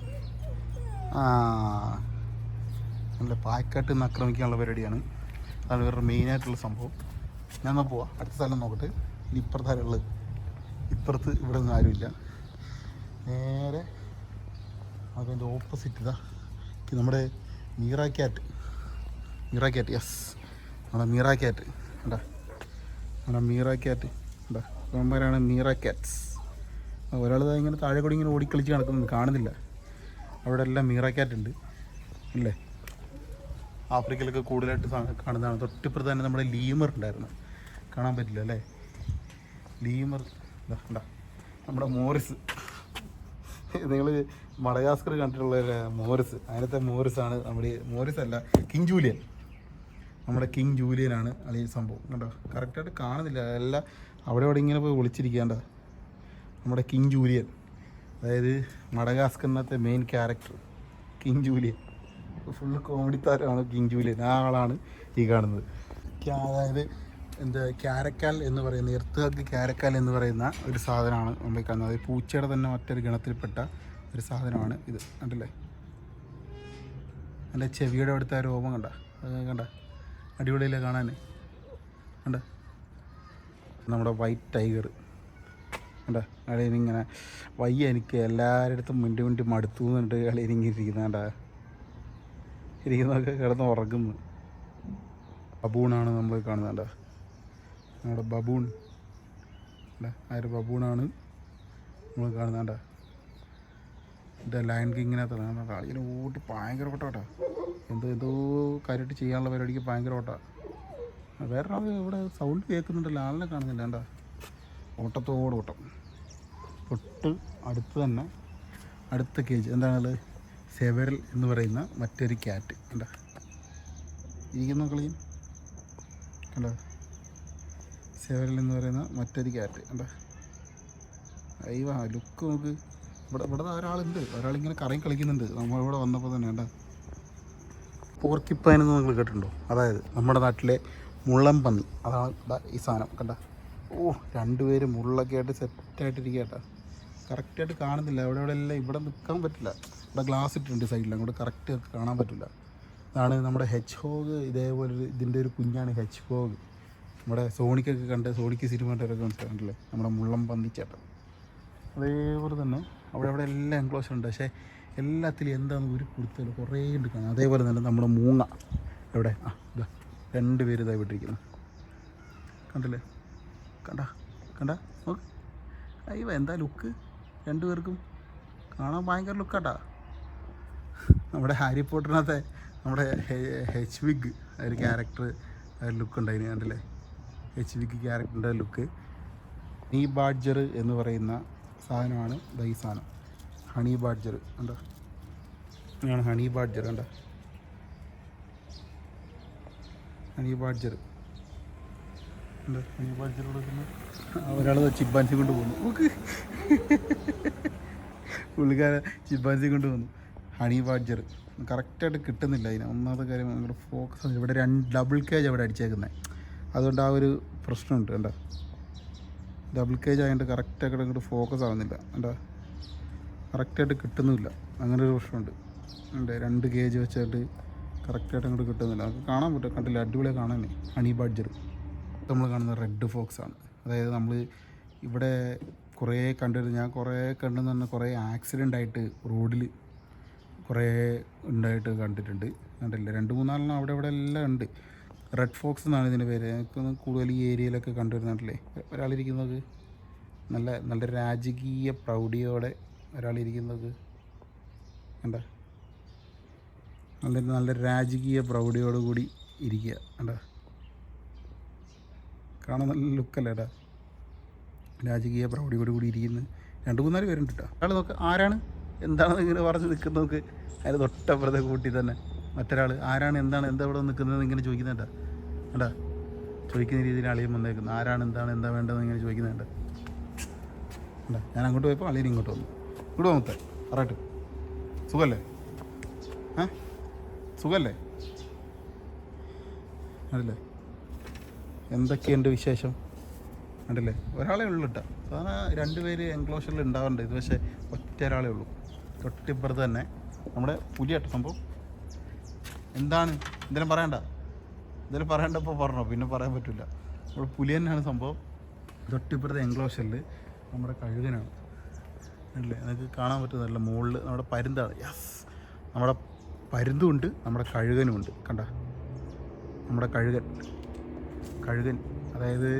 നല്ല പാക്കായിട്ട് നിന്ന് ആക്രമിക്കാനുള്ള പരിപാടിയാണ്. അതാണ് ഇവരുടെ മെയിനായിട്ടുള്ള സംഭവം. ഞാൻ എന്നാൽ പോവാം അടുത്ത സ്ഥലം നോക്കട്ടെ. ഇനി ഇപ്പുറത്താരുള്ളത്. ഇപ്പുറത്ത് ഇവിടെ ഒന്നും ആരുമില്ല. നേരെ അതിൻ്റെ ഓപ്പോസിറ്റ് ഇതാ നമ്മുടെ മീറാക്യാറ്റ്. യെസ് നമ്മുടെ മീറാക്യാറ്റ്. കണ്ടാ നമ്മുടെ മീറാക്യാറ്റ്. കണ്ടാ അവന്മാരാണ് മീറാക്യാറ്റ്സ്. ഒരാളിതാ ഇങ്ങനെ താഴെ കൂടി ഇങ്ങനെ ഓടിക്കളിച്ച് നടക്കുന്നത് കാണുന്നില്ല. അവിടെ എല്ലാം മീറാക്യാറ്റ് ഉണ്ട് അല്ലേ. ആഫ്രിക്കയിലൊക്കെ കൂടുതലായിട്ട് കാണുന്നതാണ്. തൊട്ടിപ്പുറത്ത് തന്നെ നമ്മുടെ ലീമർ ഉണ്ടായിരുന്നു. കാണാൻ പറ്റില്ല അല്ലേ ലീമർ. ഇതാ നമ്മുടെ മോറിസ്. നിങ്ങൾ മഡഗാസ്കർ കണ്ടിട്ടുള്ള മോറിസ്, അതിനകത്തെ മോറിസാണ് നമ്മുടെ മോറിസ് അല്ല, കിങ് ജൂലിയൻ. നമ്മുടെ കിങ് ജൂലിയനാണ് ഈ സംഭവം കണ്ടോ. കറക്റ്റായിട്ട് കാണുന്നില്ല, എല്ലാം അവിടെ അവിടെ ഇങ്ങനെ പോയി ഒളിച്ചിരിക്കേണ്ട. നമ്മുടെ കിങ് ജൂലിയൻ, അതായത് മഡഗാസ്കറിനകത്തെ main character King Julien. Full comedy താരമാണ് കിങ് ജൂലിയൻ. ആ ആളാണ് ഈ കാണുന്നത്. അതായത് എന്താ ക്യാരക്കാൽ എന്ന് പറയുന്ന, എർത്തുഹഗ് ക്യാരക്കാൽ എന്ന് പറയുന്ന ഒരു സാധനമാണ് നമ്മൾ കാണുന്നത്. അതായത് പൂച്ചയുടെ തന്നെ മറ്റൊരു ഗണത്തിൽപ്പെട്ട ഒരു സാധനമാണ് ഇത്. കണ്ടില്ലേ, എൻ്റെ ചെവിയുടെ അടുത്ത രോമം കണ്ട, കണ്ട അടിപൊളിയിലെ കാണാൻ കണ്ട. നമ്മുടെ വൈറ്റ് ടൈഗർ കണ്ട, കളിയിലിങ്ങനെ വയ്യ എനിക്ക് എല്ലാവരുടെ അടുത്തും മിണ്ടി മിണ്ടി മടുത്തു എന്നിട്ട് കളിയിലിങ്ങനെ ഇരിക്കുന്ന കണ്ട, ഇരിക്കുന്നതൊക്കെ കിടന്ന് ഉറങ്ങുന്നു. ബബൂണാണ് നമ്മൾ കാണുന്നത് കണ്ട, നമ്മുടെ ബബൂൺ അല്ല, ആ ഒരു ബബൂണാണ് നമ്മൾ കാണുന്നത് കണ്ട. എൻ്റെ ലയൺ കിങ്ങിനകത്ത് കണ്ട കളിയിൽ ഓട്ട് ഭയങ്കര ഓട്ടാ, എന്തോ കാര്യമായിട്ട് ചെയ്യാനുള്ള പരിപാടിക്ക് ഭയങ്കര ഓട്ടാ. വേറൊരാൾ ഇവിടെ സൗണ്ട് കേൾക്കുന്നുണ്ടല്ലോ, ആളിനെ കാണുന്നില്ല കണ്ട. ഓട്ടത്തോട് ഓട്ടം. തൊട്ട് അടുത്ത് തന്നെ അടുത്ത കേജ് എന്താണുള്ളത്, സെവരൽ എന്ന് പറയുന്ന മറ്റൊരു ക്യാറ്റ് കണ്ട ഇരിക്കുന്ന കളിയും കണ്ട. സെവരൽ എന്ന് പറയുന്ന മറ്റൊരു ക്യാറ്റ് കണ്ട. അയ്യോ ലുക്ക് നോക്ക്. ഇവിടെ ഒരാളുണ്ട്, ഒരാളിങ്ങനെ കറങ്ങി കളിക്കുന്നുണ്ട് നമ്മളിവിടെ വന്നപ്പോൾ തന്നെ കണ്ട. പോർക്കിപ്പൈൻ എന്ന് നിങ്ങൾ കേട്ടിട്ടുണ്ടോ? അതായത് നമ്മുടെ നാട്ടിലെ മുള്ളൻ പന്നി, അതാണ് ഈ സാധനം കണ്ട. ഓ, രണ്ടുപേര് മുള്ളൊക്കെ ആയിട്ട് സെറ്റായിട്ടിരിക്കുക കേട്ടോ. കറക്റ്റായിട്ട് കാണുന്നില്ല, ഇവിടെ എല്ലാം ഇവിടെ നിൽക്കാൻ പറ്റില്ല. ഇവിടെ ഗ്ലാസ് ഇട്ടിട്ടുണ്ട് സൈഡിൽ, അങ്ങോട്ട് കറക്റ്റ് കാണാൻ പറ്റില്ല. ഇതാണ് നമ്മുടെ ഹെച്ച് ഹോഗ്. ഇതേപോലെ ഇതിൻ്റെ ഒരു കുഞ്ഞാണ് ഹെച്ച് ഹോഗ്. നമ്മുടെ സോണിക്കൊക്കെ കണ്ട്, സോണിക്ക് സിനിമയിലൊക്കെ കണ്ടില്ലേ, നമ്മുടെ മുള്ളം പന്നിച്ചേട്ടൻ. അതേപോലെ തന്നെ അവിടെ എല്ലാം എൻക്ലോഷർ ഉണ്ട്, പക്ഷേ എല്ലാത്തിലും എന്താണെന്ന് ഒരു കൊടുത്തല്ലോ കുറേ ഉണ്ട് കാണാം. അതേപോലെ തന്നെ നമ്മുടെ മൂങ്ങ എവിടെ, ഇതാ രണ്ടുപേര് ഇതായി വിട്ടിരിക്കുന്നു കണ്ടില്ലേ, കണ്ട നോക്ക്. അയ്യോ എന്താ ലുക്ക്, രണ്ടുപേർക്കും കാണാൻ ഭയങ്കര ലുക്കാട്ടാ. നമ്മുടെ ഹാരി പോട്ടറിനകത്തെ നമ്മുടെ എച്ച് വിഗ് ഒരു ക്യാരക്ടർ ലുക്ക് ഉണ്ടായിന് കണ്ടില്ലേ, എച്ച് വിഗ് ക്യാരക്ടറിൻ്റെ ലുക്ക്. ഹണി ബാഡ്ജർ എന്ന് പറയുന്ന സാധനമാണ് ഈ സാധനം, ഹണി ബാഡ്ജർ കണ്ടോ. ഇതാണ് ഹണി ബാഡ്ജർ കണ്ട, ഹണി ബാഡ്ജർ ഹണി ബാഡ്ജർ കൊടുക്കുന്നു. ഒരാൾ ചിമ്പാൻസി കൊണ്ട് പോകുന്നു, പുള്ളിക്കാരൻ ചിമ്പാൻസി കൊണ്ട് പോകുന്നു. ഹണി ബാഡ്ജർ കറക്റ്റായിട്ട് കിട്ടുന്നില്ല അതിന്. ഒന്നാമത്തെ കാര്യം നമ്മുടെ ഫോക്കസ്, ഇവിടെ ഡബിൾ കേജ് അവിടെ അടിച്ചേക്കുന്നത്, അതുകൊണ്ട് ആ ഒരു പ്രശ്നമുണ്ട് കണ്ടോ. ഡബിൾ കേജ് ആയതുകൊണ്ട് കറക്റ്റായിട്ട് അങ്ങോട്ട് ഫോക്കസ് ആവുന്നില്ല കണ്ടോ, കറക്റ്റായിട്ട് കിട്ടുന്നില്ല. അങ്ങനെ ഒരു പ്രശ്നമുണ്ട്. ഉണ്ട് 2 കേജ് വെച്ചിട്ട് കറക്റ്റായിട്ട് അങ്ങോട്ട് കിട്ടുന്നില്ല. നമുക്ക് കാണാൻ പറ്റും, കണ്ടില്ല, അടിപൊളിயாக കാണാനേ. ഹണി ബാഡ്ജർ നമ്മൾ കാണുന്ന റെഡ് ഫോക്സാണ്. അതായത് നമ്മൾ ഇവിടെ കുറേ കണ്ടിരുന്നു, ഞാൻ കുറേ കണ്ടെന്ന് പറഞ്ഞാൽ കുറേ ആക്സിഡൻ്റ് ആയിട്ട് റോഡിൽ കുറേ ഉണ്ടായിട്ട് കണ്ടിട്ടുണ്ട്. കണ്ടില്ല, 2-3 അവിടെ എല്ലാം ഉണ്ട്. റെഡ് ഫോക്സ് എന്നാണ് ഇതിൻ്റെ പേര്. എനിക്കൊന്ന് കൂടുതൽ ഈ ഏരിയയിലൊക്കെ കണ്ടുവരുന്നുണ്ടല്ലേ. ഒരാളിരിക്കുന്നത് നല്ല രാജകീയ പ്രൗഢിയോടെ ഒരാളിരിക്കുന്നത് കണ്ട, നല്ല രാജകീയ പ്രൗഢിയോട് കൂടി ഇരിക്കുക കണ്ട. കാണാൻ നല്ല ലുക്കല്ലേടാ, രാജകീയ പ്രൗഢിയോട് കൂടി ഇരിക്കുന്നു. 2-3 പേരുണ്ട് കേട്ടോ. ഒരാൾ നോക്ക്, ആരാണ് എന്താണെന്ന് ഇങ്ങനെ പറഞ്ഞ് നിൽക്കുന്ന നോക്ക്. അതിന് തൊട്ടപ്പുറത്തെ കൂട്ടി തന്നെ മറ്റൊരാൾ ആരാണ് എന്താ ഇവിടെ നിൽക്കുന്നത് ഇങ്ങനെ ചോദിക്കുന്നുണ്ട കണ്ടാ. ചോദിക്കുന്ന രീതിയിൽ അളിയും വന്നേക്കുന്നത്, ആരാണ് എന്താ വേണ്ടതെന്ന് ഇങ്ങനെ ചോദിക്കുന്നുണ്ട് കണ്ടാ. ഞാൻ അങ്ങോട്ട് പോയപ്പോൾ അളിയൻ ഇങ്ങോട്ട് വന്നു. ഇങ്ങോട്ട് വന്നത്തെ പറയട്ടെ, സുഖമല്ലേ? സുഖമല്ലേ? അതല്ലേ, എന്തൊക്കെയുണ്ട് വിശേഷം? കണ്ടില്ലേ, ഒരാളേ ഉള്ളൂ കേട്ടോ. സാധാരണ 2 പേര് എൻക്ലോഷറിൽ ഉണ്ടാവാറുണ്ട്, ഇത് പക്ഷേ ഒറ്റ ഒരാളേ ഉള്ളൂ. തൊട്ടിപ്പുറത്ത് തന്നെ നമ്മുടെ പുലിയാട്ടോ സംഭവം. എന്താണ് എന്തെങ്കിലും പറയണ്ടപ്പോൾ പറഞ്ഞോ, പിന്നെ പറയാൻ പറ്റില്ല. നമ്മുടെ പുലി തന്നെയാണ് സംഭവം. തൊട്ടിപ്പുറത്തെ എൻക്ലോഷറിൽ നമ്മുടെ കഴുകനാണ് അല്ലേ, നിങ്ങൾക്ക് കാണാൻ പറ്റുന്നതല്ല. മുകളിൽ നമ്മുടെ പരുന്താണ്. യെസ്, നമ്മുടെ പരുന്തുമുണ്ട്, നമ്മുടെ കഴുകനുമുണ്ട് കണ്ട. നമ്മുടെ കഴുകൻ അതായത്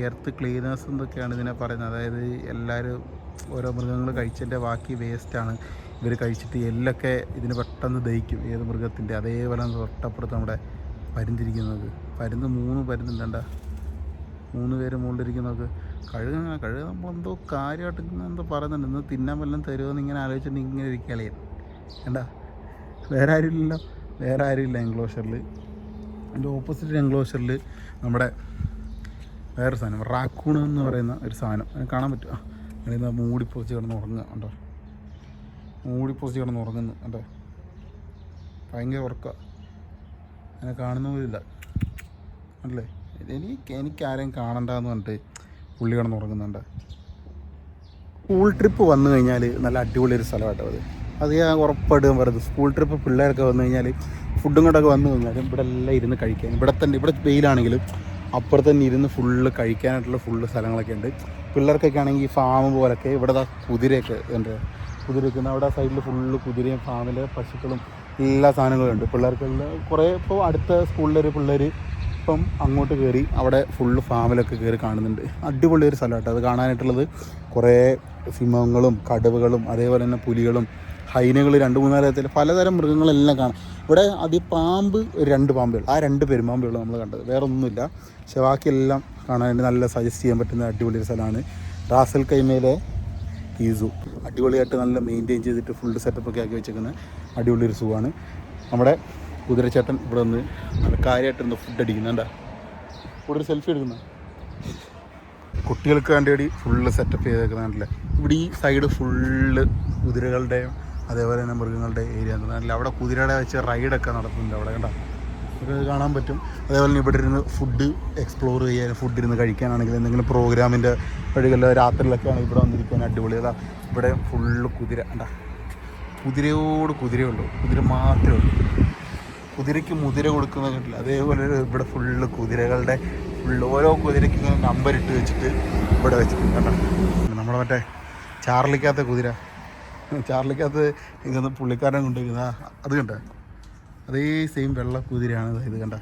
എർത്ത് ക്ലീനേഴ്സ് എന്നൊക്കെയാണ് ഇതിനെ പറയുന്നത്. അതായത് എല്ലാവരും ഓരോ മൃഗങ്ങൾ കഴിച്ചതിൻ്റെ ബാക്കി വേസ്റ്റാണ് ഇവർ കഴിച്ചിട്ട് എല്ലൊക്കെ ഇതിന് പെട്ടെന്ന് ദഹിക്കും, ഏത് മൃഗത്തിൻ്റെ. അതേപോലെ തൊട്ടപ്പുറത്ത് നമ്മുടെ പരുന്തിരിക്കുന്നത്. പരുന്ത് 3 പരുന്തുണ്ടണ്ട, 3 പേര് മുകളിലിരിക്കുന്നവർക്ക് കഴുക നമ്മളെന്തോ കാര്യമായിട്ട് എന്തോ പറയുന്നുണ്ട്. ഇന്ന് തിന്നാൻ വല്ലതും തരുമെന്ന് ഇങ്ങനെ ആലോചിച്ചിട്ട് ഇങ്ങനെ ഇരിക്കുകയല്ലേ. വേണ്ട, വേറെ ആരുമില്ലല്ലോ, വേറെ ആരുമില്ല എൻക്ലോഷറിൽ. അതിൻ്റെ ഓപ്പോസിറ്റ് എൻക്ലോഷറിൽ നമ്മുടെ വേറെ സാധനം റാക്കൂൺ എന്ന് പറയുന്ന ഒരു സാധനം അതിന് കാണാൻ പറ്റുക. അതിൽ മൂടിപ്പൊതിച്ച് കിടന്ന് ഉറങ്ങുക ഉണ്ടോ, മൂടിപ്പൊതിച്ച് കിടന്ന് ഉറങ്ങുന്നു ഉണ്ടോ, ഭയങ്കര ഉറക്കുക. അങ്ങനെ കാണുന്ന പോലില്ല അല്ലേ. എനിക്കാരെയും കാണണ്ടെന്ന് പറഞ്ഞിട്ട് പുള്ളി കിടന്ന് ഉറങ്ങുന്നുണ്ട്. സ്കൂൾ ട്രിപ്പ് വന്നു കഴിഞ്ഞാൽ നല്ല അടിപൊളി ഒരു സ്ഥലമാട്ടോ അത് ഞാൻ ഉറപ്പായിട്ടും പറയുന്നത്. സ്കൂൾ ട്രിപ്പ് പിള്ളേരൊക്കെ വന്നു കഴിഞ്ഞാൽ ഫുഡും കൊണ്ടൊക്കെ വന്നു കഴിഞ്ഞാലും ഇവിടെ എല്ലാം ഇരുന്ന് കഴിക്കാൻ, ഇവിടെ തന്നെ, ഇവിടെ വെയിലാണെങ്കിലും അപ്പുറത്ത് തന്നെ ഇരുന്ന് ഫുള്ള് കഴിക്കാനായിട്ടുള്ള ഫുള്ള് സ്ഥലങ്ങളൊക്കെ ഉണ്ട്. പിള്ളേർക്കൊക്കെ ആണെങ്കിൽ ഈ ഫാം പോലൊക്കെ ഇവിടെ കുതിരയൊക്കെ ഉണ്ട്. കുതിര വെക്കുന്ന അവിടെ സൈഡിൽ ഫുള്ള് കുതിരയും ഫാമിലെ പശുക്കളും എല്ലാ സാധനങ്ങളും ഉണ്ട്. പിള്ളേർക്കെല്ലാം കുറേ ഇപ്പോൾ അടുത്ത സ്കൂളിലൊരു പിള്ളേർ ഇപ്പം അങ്ങോട്ട് കയറി അവിടെ ഫുള്ള് ഫാമിലൊക്കെ കയറി കാണുന്നുണ്ട്. അടിപൊളി ഒരു സ്ഥലമായിട്ട് അത് കാണാനായിട്ടുള്ളത്. കുറേ സിംഹങ്ങളും കടുവകളും അതേപോലെ തന്നെ പുലികളും ഹൈനകൾ 2-3 തരത്തിൽ പലതരം മൃഗങ്ങളെല്ലാം കാണാം. ഇവിടെ പാമ്പ് 2 പാമ്പുകൾ, ആ 2 പെരുമ്പാമ്പുകൾ നമ്മൾ കണ്ടത്, വേറെ ഒന്നുമില്ല. പക്ഷേ ബാക്കിയെല്ലാം കാണാനായിട്ട് നല്ല സജസ്റ്റ് ചെയ്യാൻ പറ്റുന്ന അടിപൊളി ഒരു സ്ഥലമാണ് റാസൽ കൈമയിലെ ഈ സൂ. അടിപൊളിയായിട്ട് നല്ല മെയിൻറ്റെയിൻ ചെയ്തിട്ട് ഫുള്ള് സെറ്റപ്പൊക്കെ ആക്കി വെച്ചേക്കുന്ന അടിപൊളി ഒരു സൂ ആണ്. നമ്മുടെ കുതിരച്ചേട്ടൻ ഇവിടെ നിന്ന് നല്ല കാര്യമായിട്ടിരുന്ന് ഫുഡ് അടിക്കുന്നുണ്ടാ, ഇവിടെ ഒരു സെൽഫി എടുക്കുന്ന കുട്ടികൾക്ക് വേണ്ടി ഫുള്ള് സെറ്റപ്പ് ചെയ്തേക്കുന്നുണ്ടല്ലേ. ഇവിടെ ഈ സൈഡ് ഫുള്ള് കുതിരകളുടെയും അതേപോലെ തന്നെ മൃഗങ്ങളുടെ ഏരിയ നല്ല. അവിടെ കുതിരയുടെ വെച്ച് റൈഡൊക്കെ നടത്തുന്നുണ്ട് അവിടെ, കണ്ടോ, നമുക്ക് കാണാൻ പറ്റും. അതേപോലെ തന്നെ ഇവിടെ ഇരുന്ന് ഫുഡ് എക്സ്പ്ലോർ ചെയ്യാൻ, ഫുഡ് ഇരുന്ന് കഴിക്കാനാണെങ്കിൽ എന്തെങ്കിലും പ്രോഗ്രാമിൻ്റെ വഴികളിൽ രാത്രിയിലൊക്കെ ആണെങ്കിൽ ഇവിടെ വന്നിരിക്കാൻ അടിപൊളി. അതാ ഇവിടെ ഫുള്ള് കുതിര, കണ്ടാ, കുതിരയോട് കുതിരയുള്ളൂ, കുതിര മാത്രമേ ഉള്ളൂ. കുതിരയ്ക്ക് മുതിര കൊടുക്കുന്ന കണ്ടില്ല, അതേപോലെ ഇവിടെ ഫുള്ള് കുതിരകളുടെ ഫുള്ള് ഓരോ കുതിരയ്ക്ക് ഇങ്ങനെ നമ്പർ ഇട്ട് വെച്ചിട്ട് ഇവിടെ വെച്ചിട്ടുണ്ട് കണ്ടോ. നമ്മുടെ മറ്റേ ചാർലിക്കകത്തെ കുതിര, ചാർലിക്കകത്ത് ഇങ്ങനെ പുള്ളിക്കാരനെ കൊണ്ടുവയ്ക്കുന്ന അത് കണ്ട, അതേ സെയിം വെള്ള കുതിരയാണ് ഇത് കണ്ട.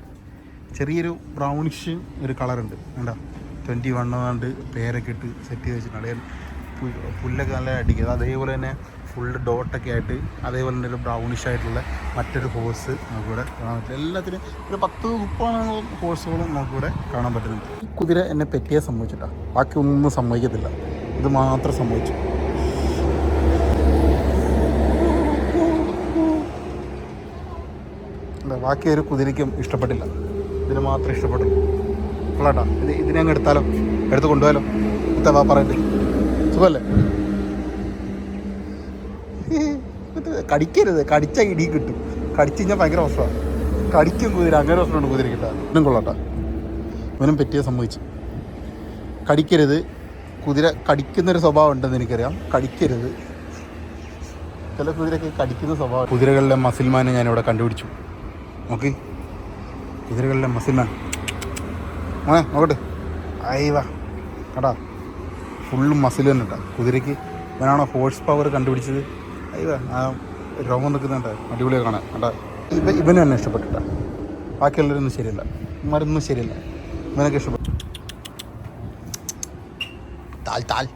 ചെറിയൊരു ബ്രൗണിഷ് ഒരു കളറുണ്ട് കണ്ട. 21 ആണ്ട് പേരൊക്കെ ഇട്ട് സെറ്റ് ചെയ്ത് വെച്ചിട്ടുണ്ട്. അതായത് പുല്ലൊക്കെ നല്ല അടിക്കുന്നത്. അതേപോലെ തന്നെ ഫുള്ള് ഡോട്ടൊക്കെ ആയിട്ട് അതേപോലെ തന്നെ ഒരു ബ്രൗണിഷ് ആയിട്ടുള്ള മറ്റൊരു ഹോഴ്സ് നമുക്കിവിടെ കാണാൻ പറ്റില്ല. എല്ലാത്തിനും ഒരു 10-30 ഹോഴ്സുകളും നമുക്കിവിടെ കാണാൻ പറ്റുന്നുണ്ട്. ഈ കുതിര എന്നെ പറ്റിയാൽ സമ്മതിച്ചിട്ടാണ്, ബാക്കി ഒന്നും സമ്മതിക്കത്തില്ല, ഇത് മാത്രം സമ്മതിച്ചു. ബാക്കി ഒരു കുതിരയ്ക്കും ഇഷ്ടപ്പെട്ടില്ല, ഇതിന് മാത്രമേ ഇഷ്ടപ്പെട്ടുള്ളൂ. കൊള്ളാട്ടാ, ഇതിനെ അങ്ങ് എടുത്താലോ, എടുത്ത് കൊണ്ടുപോയാലോ, ഇത്താ പറയട്ടെ, സുഖമല്ലേ. കടിക്കരുത്, കടിച്ച ഇടി കിട്ടും, കടിച്ചു കഴിഞ്ഞാൽ ഭയങ്കര പ്രശ്നമാണ്. കടിക്കും കുതിര, അങ്ങനെ പ്രശ്നമുണ്ട് കുതിര കിട്ടാൻ. ഇവനും കൊള്ളാട്ടാ, ഇവനും പറ്റിയ സംഭവിച്ചു. കടിക്കരുത്, കുതിര കടിക്കുന്നൊരു സ്വഭാവം ഉണ്ടെന്ന് എനിക്കറിയാം, കടിക്കരുത്. ചില കുതിരയ്ക്ക് കടിക്കുന്ന സ്വഭാവം. കുതിരകളിലെ മസിൽമാനെ ഞാനിവിടെ കണ്ടുപിടിച്ചു. നോക്കി, കുതിരകളിലെ മസിൽമാൻ നോക്കട്ടെ. അയ്യവാ കേട്ടാ, ഫുള്ളും മസിൽ തന്നെ കേട്ടോ കുതിരയ്ക്ക്. ഇവനാണോ ഹോഴ്സ് പവർ കണ്ടുപിടിച്ചത്? അയ്യവാ, ആ രോമം നിൽക്കുന്നുണ്ട്, അടിപൊളിയാണ് കാണാൻ കേട്ടാ. ഇവനും എന്നെ ഇഷ്ടപ്പെട്ടിട്ടാ, ബാക്കിയുള്ളവരൊന്നും ശരിയല്ല, ഇവന്മാരൊന്നും ശരിയല്ല, ഇവനൊക്കെ ഇഷ്ടപ്പെട്ടു. താൽ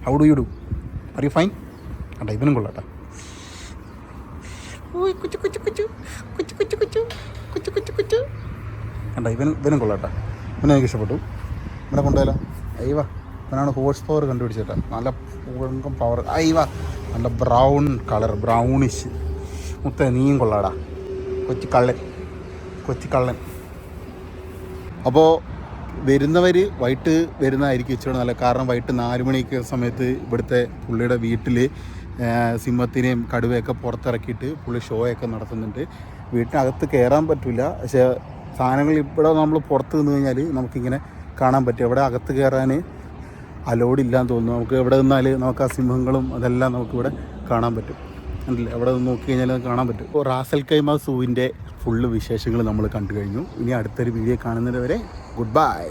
how do you do, are you fine? കേട്ടാ, ഇവനും കൊള്ളാട്ടാ. കണ്ട, ഇവനും കൊള്ളാട്ടാ, ഇവനെ എനിക്ക് ഇഷ്ടപ്പെട്ടു. ഇവനെ കൊണ്ടുപോയാലോ? അയ്യവാ, ഇവനാണ് ഹോഴ്സ് പവർ കണ്ടുപിടിച്ചേട്ടാ, നല്ല പവർ. അയ്യവാ, നല്ല ബ്രൗൺ കളർ, ബ്രൗണിഷ്. മുത്ത നീയും കൊള്ളാടാ, കൊച്ചു കള്ളൻ. അപ്പോൾ വരുന്നവർ വൈകിട്ട് വരുന്നതായിരിക്കും ഇച്ചിരി നല്ല. കാരണം വൈകിട്ട് 4 മണിക്ക് സമയത്ത് ഇവിടുത്തെ പുള്ളിയുടെ വീട്ടിൽ സിംഹത്തിനെയും കടുവയൊക്കെ പുറത്തിറക്കിയിട്ട് പുള്ളി ഷോയൊക്കെ നടത്തുന്നുണ്ട്. വീട്ടിനകത്ത് കയറാൻ പറ്റില്ല, പക്ഷേ സാധനങ്ങൾ ഇവിടെ നമ്മൾ പുറത്ത് നിന്ന് കഴിഞ്ഞാൽ നമുക്കിങ്ങനെ കാണാൻ പറ്റും. ഇവിടെ അകത്ത് കയറാൻ അലോഡില്ലാന്ന് തോന്നുന്നു. നമുക്ക് എവിടെ നിന്നാൽ നമുക്ക് ആ സിംഹങ്ങളും അതെല്ലാം നമുക്കിവിടെ കാണാൻ പറ്റും. അല്ലേ, അവിടെ നിന്ന് നോക്കി കഴിഞ്ഞാൽ കാണാൻ പറ്റും. ഇപ്പോൾ റാസൽ കൈമ സൂവിൻ്റെ ഫുള്ള് വിശേഷങ്ങൾ നമ്മൾ കണ്ടു കഴിഞ്ഞു. ഇനി അടുത്തൊരു വീഡിയോ കാണുന്നത് വരെ ഗുഡ് ബൈ.